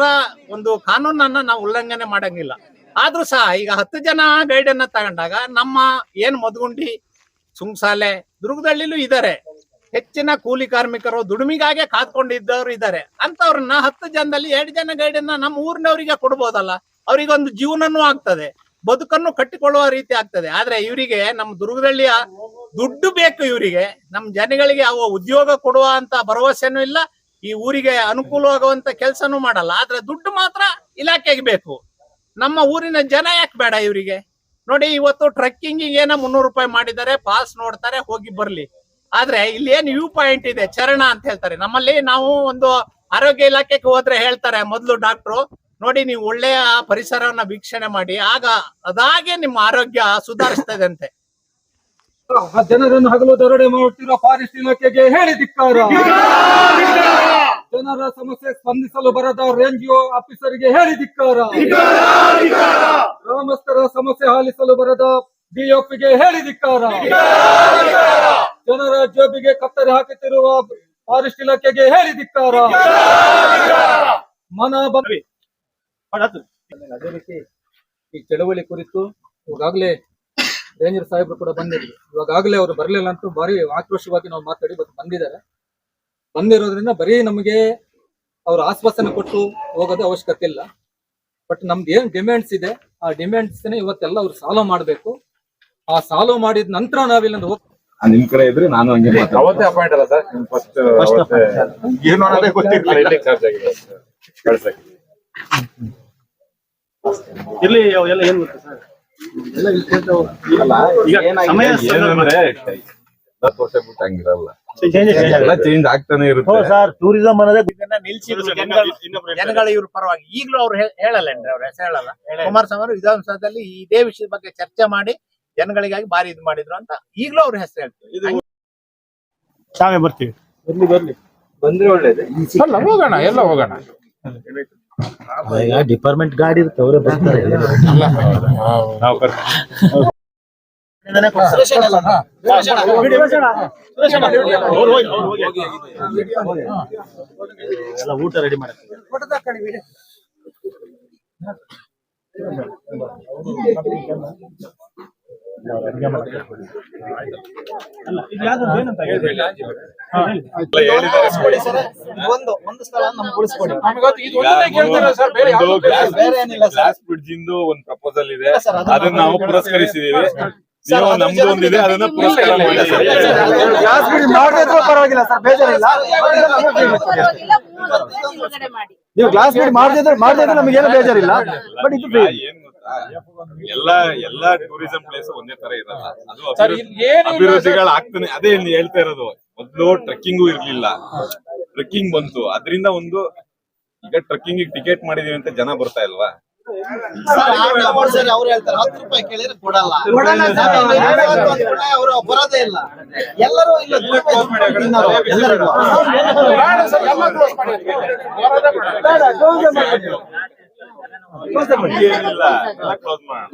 ಒಂದು ಕಾನೂನನ್ನ ನಾವು ಉಲ್ಲಂಘನೆ ಮಾಡಂಗಿಲ್ಲ. ಆದ್ರೂ ಸಹ ಈಗ 10 ಜನ ಗೈಡ್ ಅನ್ನ ತಗೊಂಡಾಗ ನಮ್ಮ ಏನ್ ಮಧುಗುಂಡಿ, ಸುಂಗ್ಸಾಲೆ, ದುರ್ಗದಳ್ಳಿಲೂ ಇದ್ದಾರೆ ಹೆಚ್ಚಿನ ಕೂಲಿ ಕಾರ್ಮಿಕರು, ದುಡಿಮೆಗಾಗೆ ಕಾದ್ಕೊಂಡಿದ್ದವರು ಇದ್ದಾರೆ. ಅಂತವ್ರನ್ನ 10 ಜನದಲ್ಲಿ 2 ಜನ ಗೈಡನ್ನ ನಮ್ಮ ಊರಿನವರಿಗೆ ಕೊಡ್ಬೋದಲ್ಲ? ಅವರಿಗೊಂದು ಜೀವನನೂ ಆಗ್ತದೆ, ಬದುಕನ್ನು ಕಟ್ಟಿಕೊಳ್ಳುವ ರೀತಿ ಆಗ್ತದೆ. ಆದ್ರೆ ಇವರಿಗೆ ನಮ್ಮ ದುರ್ಗದಳ್ಳಿಯ ದುಡ್ಡು ಬೇಕು. ಇವರಿಗೆ ನಮ್ಮ ಜನಗಳಿಗೆ ಅವ ಉದ್ಯೋಗ ಕೊಡುವ ಅಂತ ಭರವಸೆನೂ ಇಲ್ಲ, ಈ ಊರಿಗೆ ಅನುಕೂಲವಾಗುವಂತ ಕೆಲಸನೂ ಮಾಡಲ್ಲ. ಆದ್ರೆ ದುಡ್ಡು ಮಾತ್ರ ಇಲಾಖೆಗೆ ಬೇಕು. ನಮ್ಮ ಊರಿನ ಜನ ಯಾಕೆ ಬೇಡ ಇವರಿಗೆ? ನೋಡಿ, ಇವತ್ತು ಟ್ರೆಕ್ಕಿಂಗ್ ಏನೋ 300 ರೂಪಾಯಿ ಮಾಡಿದ್ದಾರೆ, ಪಾಸ್ ನೋಡ್ತಾರೆ, ಹೋಗಿ ಬರ್ಲಿ. ಆದ್ರೆ ಇಲ್ಲಿ ಏನ್ ವ್ಯೂ ಪಾಯಿಂಟ್ ಇದೆ, ಚರಣ ಅಂತ ಹೇಳ್ತಾರೆ. ನಮ್ಮಲ್ಲಿ ನಾವು ಒಂದು ಆರೋಗ್ಯ ಇಲಾಖೆಗೆ ಹೋದ್ರೆ ಹೇಳ್ತಾರೆ ಮೊದಲು ಡಾಕ್ಟ್ರು, ನೋಡಿ ನೀವು ಒಳ್ಳೆಯ ಪರಿಸರವನ್ನ ವೀಕ್ಷಣೆ ಮಾಡಿ, ಅದಾಗೆ ನಿಮ್ಮ ಆರೋಗ್ಯ ಸುಧಾರಿಸ್ತದೆ ಅಂತೆ. ಆ ಜನರನ್ನು ಹಗಲು ದರೋಡೆ ಮಾಡುತ್ತಿರುವ ಫಾರೆಸ್ಟ್ ಇಲಾಖೆಗೆ ಹೇಳಿ ಧಿಕ್ಕಾರ. ಜನರ ಸಮಸ್ಯೆ ಸ್ಪಂದಿಸಲು ಬರದ ರೇಂಜ್ ಆಫೀಸರ್ಗೆ ಹೇಳಿ ಧಿಕ್ಕಾರ. ಗ್ರಾಮಸ್ಥರ ಸಮಸ್ಯೆ ಆಲಿಸಲು ಬರದ ಡಿಎಫ್ಗೆ ಹೇಳಿ ಧಿಕ್ಕಾರ. ಜನರ ಜೋಬಿಗೆ ಕತ್ತರಿ ಹಾಕುತ್ತಿರುವ ಫಾರೆಸ್ಟ್ ಇಲಾಖೆಗೆ ಹೇಳಿ ಧಿಕ್ಕಾರ. ಅದೇ ರೀತಿ ಈ ಚಳವಳಿ ಕುರಿತು ಈಗಾಗಲೇ ರೇಂಜರ್ ಸಾಹೇಬರು ಕೂಡ ಬಂದಿದ್ರು. ಇವಾಗಲೇ ಅವರು ಬರಲಿಲ್ಲ ಅಂತೂ ಭಾರಿ ಆಕ್ರೋಶವಾಗಿ ನಾವು ಮಾತಾಡಿ ಬಂದಿರೋದ್ರಿಂದ ಬರೀ ನಮಗೆ ಅವ್ರ ಆಶ್ವಾಸನೆ ಕೊಟ್ಟು ಹೋಗೋದೇ ಅವಶ್ಯಕತೆ ಇಲ್ಲ. ಬಟ್ ನಮ್ದು ಏನ್ ಡಿಮ್ಯಾಂಡ್ಸ್ ಇದೆ, ಆ ಡಿಮ್ಯಾಂಡ್ಸ್ ಇವತ್ತೆಲ್ಲ ಅವ್ರು ಸಾಲ್ವ್ ಮಾಡ್ಬೇಕು. ಆ ಸಾಲ್ವ್ ಮಾಡಿದ ನಂತರ ನಾವಿಲ್ಲಿಂದ ನಿಮ್ ಕಡೆ ಇದ್ರೆ ನಾನು ಹಂಗೆ ಅವತ್ತೇ ಅಪಾಯಿಂಟ್ ಅಲ್ಲ ಸರ್, ಫಸ್ಟ್ ಏನು ಅನ್ನೋದೇ ಗೊತ್ತಿಲ್ಲ, ಇಲ್ಲಿ ಚಾರ್ಜ್ ಆಗಿದೆ ಕಳ್ಸಕ್ಕೆ. ಇಲ್ಲಿ ಎಲ್ಲ ಏನ್ ಗೊತ್ತಾ ಸರ್, ಸಮಯ ಏನಂದ್ರೆ 10 ವರ್ಷ ಬಿಟ್ಟು ಹಂಗಿರಲ್ಲ, ಎಲ್ಲ ಚೇಂಜ್ ಆಗ್ತಾನೆ ಇರುತ್ತೆ ಸರ್. ಟೂರಿಸಂ ಅನ್ನೋದೇ ನಿಲ್ಸಿದ್ರು ಜನಗಳು ಇವ್ರ ಪರವಾಗಿ. ಈಗಲೂ ಅವ್ರು ಹೇಳಲ್ಲ, ಅವ್ರ ಹೆಸರು ಹೇಳಲ್ಲ. ಕುಮಾರಸ್ವಾಮಿ ಅವರು ವಿಧಾನಸೌಧದಲ್ಲಿ ಇದೇ ವಿಷಯದ ಬಗ್ಗೆ ಚರ್ಚೆ ಮಾಡಿ ಜನಗಳಿಗಾಗಿ ಬಾರಿ ಇದು ಮಾಡಿದ್ರು ಅಂತ ಈಗಲೂ ಅವ್ರ ಹೆಸರು ಹೇಳ್ತಾರೆ. ನಾವೇ ಬರ್ತೀವಿ, ಬರ್ಲಿ ಬಂದ್ರೆ ಒಳ್ಳೇದು. ಹೋಗೋಣ, ಎಲ್ಲ ಹೋಗೋಣ. ಡಿಪಾರ್ಟ್ಮೆಂಟ್ ಗಾಡಿ ಇರುತ್ತೆ, ಅವರೇ ಬರ್ತಾರೆ. ಎಲ್ಲ ಊಟ ರೆಡಿ ಮಾಡಿ ಒಂದು ಸ್ಥಳ ನಮ್ಗೆ ಉಳಿಸ್ಕೊಡಿ. ಗ್ಲಾಸ್ ಬ್ರಿಡ್ಜ್ ಇಂದು ಒಂದು ಪ್ರಪೋಸಲ್ ಇದೆ, ಅದನ್ನ ನಾವು ಪುರಸ್ಕರಿಸಿದೀವಿ. ನಮ್ದು ಒಂದಿದೆ, ಅದನ್ನ ಪುರಸ್ಕಾರ ಪರವಾಗಿಲ್ಲ ಸರ್, ಬೇಜಾರಿಲ್ಲ. ನೀವು ಗ್ಲಾಸ್ ಬ್ರಿಡ್ಜ್ ಮಾಡದಿದ್ರೆ ನಮಗೇನು ಬೇಜಾರಿಲ್ಲ. ಬಟ್ ಇದು ಏನ್ ಗೊತ್ತಾ, ಎಲ್ಲಾ ಟೂರಿಸಂ ಪ್ಲೇಸ್ ಒಂದೇ ತರ ಇರಲ್ಲ, ಅದು ಅಭಿವೃದ್ಧಿಗಳಾಗ್ತಾನೆ. ಅದೇ ಹೇಳ್ತಾ ಇರೋದು, ಮೊದ್ಲು ಟ್ರೆಕ್ಕಿಂಗು ಇರ್ಲಿಲ್ಲ, ಟ್ರೆಕ್ಕಿಂಗ್ ಬಂತು, ಅದರಿಂದ ಒಂದು ಈಗ ಟ್ರೆಕ್ಕಿಂಗ್ ಟಿಕೆಟ್ ಮಾಡಿದೀವಿ ಅಂತ ಜನ ಬರ್ತಾ ಇಲ್ವಾ, ಸರ್ ಅವ್ರು ಹೇಳ್ತಾರೆ 10 ರೂಪಾಯಿ ಕೇಳಿದ್ರೆ ಕೊಡಲ್ಲ. ಅವರು ಬರೋದೇ ಇಲ್ಲ. ಎಲ್ಲರೂ ಇಲ್ಲ ತಿನ್ನೋರು ಎಲ್ಲರಿಗೂ. ಏನಿಲ್ಲ, ಎಲ್ಲ close ಮಾಡೋಣ.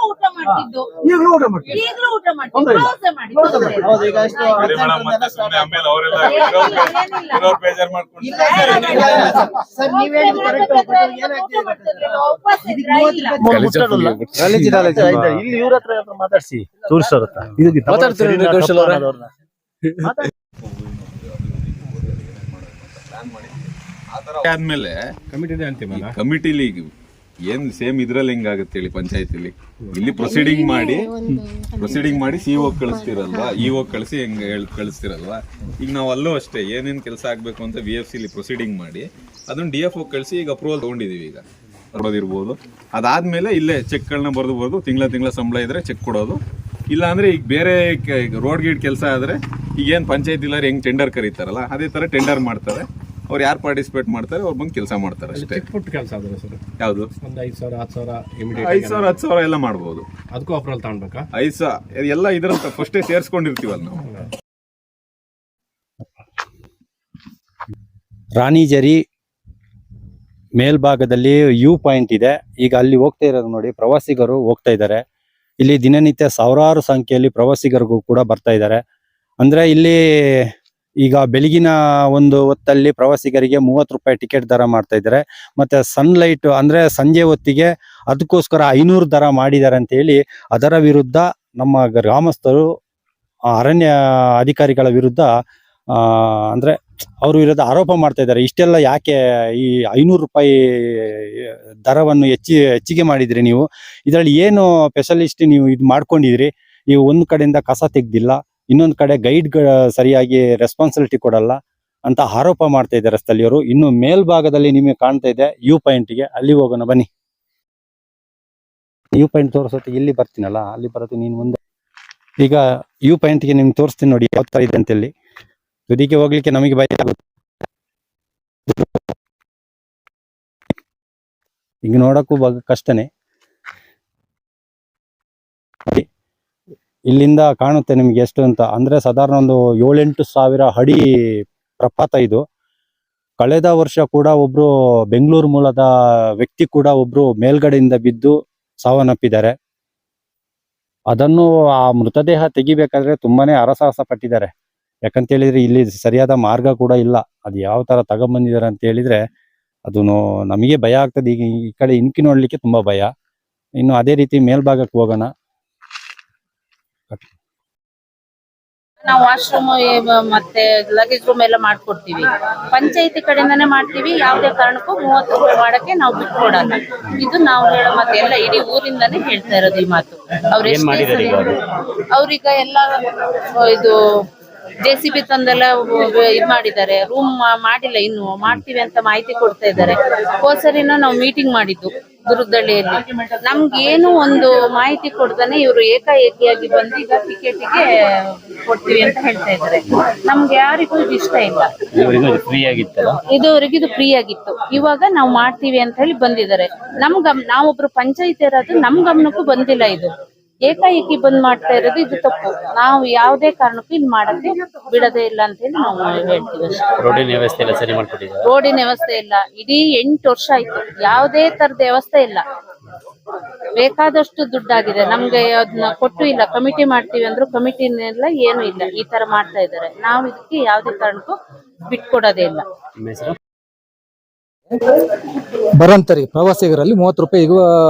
ಊಟ ಮಾಡ್ತಿದ್ದು ಈಗಲೂ ಊಟ ಮಾಡ್ತಿದ್ದು close ಮಾಡಿ, ತೊಂದ್ರೆ ಇಲ್ಲ. ಹೌದು, ಈಗ ಎಷ್ಟು ಬಿಡಿ ಮೇಡಮ್, ಮತ್ತೆ ಸುಮ್ನೆ ಆಮೇಲೆ ಅವರೆಲ್ಲ ಇರೋರ್ ಬೇಜಾರ್ ಮಾಡ್ಕೊಂಡು ಸರ್ ನೀವ್ ಹೇಳಿದ್ correct. ಇಲ್ಲಿ ಇವ್ರ ಹತ್ರ ಮಾತಾಡ್ಸಿ ಟೂರಿಸ್ಟರ್ ಆದ್ಮೇಲೆ ಕಮಿಟಿಲಿ ಏನ್ ಸೇಮ್ ಇದ್ರಲ್ಲಿ ಹೆಂಗಾಗುತ್ತೆ ಹೇಳಿ ಪಂಚಾಯತಿಲಿ. ಇಲ್ಲಿ ಪ್ರೊಸೀಡಿಂಗ್ ಮಾಡಿ ಸಿಇಒ ಕಳಿಸ್ತಿರಲ್ವಾ, ಇಒ ಕಳಿಸಿ ಕಳಿಸ್ತಿರಲ್ವಾ. ಈಗ ನಾವು ಅಲ್ಲೂ ಅಷ್ಟೇ ಏನೇನ್ ಕೆಲಸ ಆಗ್ಬೇಕು ಅಂತ VFC ಇಲ್ಲಿ ಪ್ರೊಸೀಡಿಂಗ್ ಮಾಡಿ ಅದನ್ನ DFO ಕಳಿಸಿ ಈಗ ಅಪ್ರೂವಲ್ ತಗೊಂಡಿದೀವಿ. ಈಗ ಕೊಡೋದಿರ್ಬೋದು. ಅದಾದ್ಮೇಲೆ ಇಲ್ಲೇ ಚೆಕ್ಗಳನ್ನ ಬರೆದು ತಿಂಗಳ ಸಂಬಳ ಇದ್ರೆ ಚೆಕ್ ಕೊಡೋದು. ಇಲ್ಲ ಅಂದ್ರೆ ಈಗ ಬೇರೆ ರೋಡ್ ಗೀಡ್ ಕೆಲಸ ಆದ್ರೆ ಈಗ ಏನ್ ಪಂಚಾಯತ್ ಇಲ್ಲ ಹೆಂಗ್ ಟೆಂಡರ್ ಕರೀತಾರಲ್ಲ ಅದೇ ತರ ಟೆಂಡರ್ ಮಾಡ್ತಾರೆ. ಅವ್ರು ಯಾರು ಪಾರ್ಟಿಸಿಪೇಟ್ ಮಾಡ್ತಾರೆ ಅವ್ರು ಬಂದು ಕೆಲಸ ಮಾಡ್ತಾರೆ ಅಷ್ಟೇ. ಕೆಲಸ ಆದ್ರೆ ಸರ್ ಯಾವ್ದು ಒಂದು 5,000 10,000 5,000 ಎಲ್ಲ ಮಾಡ್ಬೋದು. ಅದಕ್ಕೂ ಅಪ್ರೂವಲ್ ತಗೊಂಡ್ಬೇಕಾ? 5,000 ಎಲ್ಲ ಇದ್ರಂತ ಫಸ್ಟೇ ಸೇರ್ಸ್ಕೊಂಡಿರ್ತೀವಲ್ಲ ನಾವು. ರಾಣಿಜರಿ ಮೇಲ್ಭಾಗದಲ್ಲಿ ವ್ಯೂ ಪಾಯಿಂಟ್ ಇದೆ. ಈಗ ಅಲ್ಲಿ ಹೋಗ್ತಾ ಇರೋದು ನೋಡಿ, ಪ್ರವಾಸಿಗರು ಹೋಗ್ತಾ ಇದ್ದಾರೆ. ಇಲ್ಲಿ ದಿನನಿತ್ಯ ಸಾವಿರಾರು ಸಂಖ್ಯೆಯಲ್ಲಿ ಪ್ರವಾಸಿಗರಿಗೂ ಕೂಡ ಬರ್ತಾ ಇದ್ದಾರೆ. ಅಂದ್ರೆ ಇಲ್ಲಿ ಈಗ ಬೆಳಗಿನ ಒಂದು ಹೊತ್ತಲ್ಲಿ ಪ್ರವಾಸಿಗರಿಗೆ 30 ರೂಪಾಯಿ ಟಿಕೆಟ್ ದರ ಮಾಡ್ತಾ ಇದ್ದಾರೆ. ಮತ್ತೆ ಸನ್ಲೈಟ್ ಅಂದ್ರೆ ಸಂಜೆ ಹೊತ್ತಿಗೆ ಅದಕ್ಕೋಸ್ಕರ 500 ದರ ಮಾಡಿದ್ದಾರೆ ಅಂತ ಹೇಳಿ ಅದರ ವಿರುದ್ಧ ನಮ್ಮ ಗ್ರಾಮಸ್ಥರು ಅರಣ್ಯ ಅಧಿಕಾರಿಗಳ ವಿರುದ್ಧ ಅಂದ್ರೆ ಅವ್ರ ವಿರುದ್ಧ ಆರೋಪ ಮಾಡ್ತಾ ಇದ್ದಾರೆ. ಇಷ್ಟೆಲ್ಲ ಯಾಕೆ ಈ 500 ರೂಪಾಯಿ ದರವನ್ನು ಹೆಚ್ಚಿಗೆ ಮಾಡಿದ್ರಿ ನೀವು? ಇದರಲ್ಲಿ ಏನು ಸ್ಪೆಷಲಿಸ್ಟ್ ನೀವು ಇದು ಮಾಡ್ಕೊಂಡಿದ್ರಿ? ನೀವು ಒಂದ್ ಕಡೆಯಿಂದ ಕಸ ತೆಗ್ದಿಲ್ಲ, ಇನ್ನೊಂದ್ ಕಡೆ ಗೈಡ್ ಸರಿಯಾಗಿ ರೆಸ್ಪಾನ್ಸಿಬಿಲಿಟಿ ಕೊಡಲ್ಲ ಅಂತ ಆರೋಪ ಮಾಡ್ತಾ ಇದ್ದಾರೆ ಸ್ಥಳೀಯರು. ಇನ್ನು ಮೇಲ್ಭಾಗದಲ್ಲಿ ನಿಮಗೆ ಕಾಣ್ತಾ ಇದೆ ವ್ಯೂ ಪಾಯಿಂಟ್ಗೆ, ಅಲ್ಲಿ ಹೋಗೋಣ ಬನ್ನಿ. ವ್ಯೂ ಪಾಯಿಂಟ್ ತೋರಿಸೋದು ಇಲ್ಲಿ ಬರ್ತೀನಲ್ಲ, ಅಲ್ಲಿ ಬರೋದು ನೀನು ಮುಂದೆ. ಈಗ ವ್ಯೂ ಪಾಯಿಂಟ್ಗೆ ನಿಮ್ಗೆ ತೋರಿಸ್ತೀನಿ ನೋಡಿ ಯಾವ ತರ ಇದೆ ಅಂತೇಳಿ. ತುದಿಗೆ ಹೋಗ್ಲಿಕ್ಕೆ ನಮಗೆ ಭಯ ಆಗುತ್ತೆ. ಈಗ ನೋಡಕ್ಕೂ ಕಷ್ಟನೇ. ಇಲ್ಲಿಂದ ಕಾಣುತ್ತೆ ನಿಮ್ಗೆ ಎಷ್ಟು ಅಂತ ಅಂದ್ರೆ ಸಾಧಾರಣ ಒಂದು 7-8 ಸಾವಿರ ಅಡಿ ಪ್ರಪಾತ ಇದು. ಕಳೆದ ವರ್ಷ ಕೂಡ ಒಬ್ರು ಬೆಂಗಳೂರು ಮೂಲದ ವ್ಯಕ್ತಿ ಕೂಡ ಒಬ್ರು ಮೇಲ್ಗಡೆಯಿಂದ ಬಿದ್ದು ಸಾವನ್ನಪ್ಪಿದ್ದಾರೆ. ಅದನ್ನು ಆ ಮೃತದೇಹ ತೆಗಿಬೇಕಾದ್ರೆ ತುಂಬಾನೇ ಹರಸಾಹಸ ಪಟ್ಟಿದ್ದಾರೆ. ಯಾಕಂತ ಹೇಳಿದ್ರೆ ಇಲ್ಲಿ ಸರಿಯಾದ ಮಾರ್ಗ ಕೂಡ ಇಲ್ಲ. ಅದು ಯಾವ ತರ ತಗೊಂಡ್ಬಂದಿದ್ದಾರೆ ಅಂತ ಹೇಳಿದ್ರೆ ಅದು ನಮಗೆ ಭಯ ಆಗ್ತದೆ. ಈಗ ಈ ಕಡೆ ಇನ್ಕಿ ನೋಡ್ಲಿಕ್ಕೆ ತುಂಬಾ ಭಯ. ಇನ್ನು ಅದೇ ರೀತಿ ಮೇಲ್ಭಾಗಕ್ಕೆ ಹೋಗೋಣ. ನಾವು ವಾಶ್ರೂಮ್ ಮತ್ತೆ ಲಗೇಜ್ ರೂಮ್ ಎಲ್ಲ ಮಾಡ್ಕೊಡ್ತೀವಿ. ಪಂಚಾಯತಿ ಕಡೆಯಿಂದಾನೇ ಮಾಡ್ತೀವಿ. ಯಾವುದೇ ಕಾರಣಕ್ಕೂ 30 ರೂಪಾಯಿ ಮಾಡಕ್ಕೆ ನಾವು ಬಿಟ್ಕೊಡಲ್ಲ. ಇದು ನಾವು ಹೇಳೋ ಮತ್ತೆ ಎಲ್ಲ ಇಡೀ ಊರಿಂದಾನೇ ಹೇಳ್ತಾ ಇರೋದು ಈ ಮಾತು. ಅವ್ರೀಗ ಎಲ್ಲ ಇದು JCB ತಂದೆಲ್ಲ ಇದ್ ಮಾಡಿದ್ದಾರೆ. ರೂಮ್ ಮಾಡಿಲ್ಲ, ಇನ್ನು ಮಾಡ್ತೀವಿ ಅಂತ ಮಾಹಿತಿ ಕೊಡ್ತಾ ಇದ್ದಾರೆ. ಹೋದ್ಸರಿನೂ ನಾವು ಮೀಟಿಂಗ್ ಮಾಡಿದ್ದು ದುರ್ಗದಳ್ಳಿಯಲ್ಲಿ. ನಮ್ಗೇನು ಒಂದು ಮಾಹಿತಿ ಕೊಡ್ತಾನೆ ಇವರು ಏಕಾಏಕಿಯಾಗಿ ಬಂದು ಈಗ ಟಿಕೆಟ್ಗೆ ಕೊಡ್ತೀವಿ ಅಂತ ಹೇಳ್ತಾ ಇದ್ದಾರೆ. ನಮ್ಗೆ ಯಾರಿಗೂ ಇದು ಇಷ್ಟ ಇಲ್ಲ. ಇದುವರೆಗೂ ಇದು ಫ್ರೀ ಆಗಿತ್ತು. ಇವಾಗ ನಾವು ಮಾಡ್ತೀವಿ ಅಂತ ಹೇಳಿ ಬಂದಿದ್ದಾರೆ. ನಾವೊಬ್ರು ಪಂಚಾಯತ್ ಇರೋದು ನಮ್ ಗಮನಕ್ಕೂ ಬಂದಿಲ್ಲ. ಇದು ಏಕಾಏಕಿ ಬಂದ್ ಮಾಡ್ತಾ ಇರೋದು ಇದು ತಪ್ಪು. ನಾವು ಯಾವುದೇ ಕಾರಣಕ್ಕೂ ಇಲ್ಲಿ ಮಾಡಕ್ಕೆ ಬಿಡದೇ ಇಲ್ಲ ಅಂತ ಹೇಳಿ ನಾವು ಹೇಳ್ತೀವಿ. ರೋಡಿನ ವ್ಯವಸ್ಥೆ ಇಲ್ಲ. ಇಡೀ 8 ವರ್ಷ ಆಯ್ತು, ಯಾವುದೇ ತರದ ವ್ಯವಸ್ಥೆ ಇಲ್ಲ. ಬೇಕಾದಷ್ಟು ದುಡ್ಡಾಗಿದೆ. ನಮ್ಗೆ ಅದನ್ನ ಕೊಟ್ಟು ಇಲ್ಲ. ಕಮಿಟಿ ಮಾಡ್ತೀವಿ ಅಂದ್ರು ಕಮಿಟಿನೆಲ್ಲ ಏನು ಇಲ್ಲ. ಈ ತರ ಮಾಡ್ತಾ ಇದ್ದಾರೆ. ನಾವು ಇದಕ್ಕೆ ಯಾವುದೇ ಕಾರಣಕ್ಕೂ ಬಿಟ್ಕೊಡೋದೇ ಇಲ್ಲ. ಬರಂತರಿ ಪ್ರವಾಸಿಗರಲ್ಲಿ 30 ರೂಪಾಯಿ ಈಗ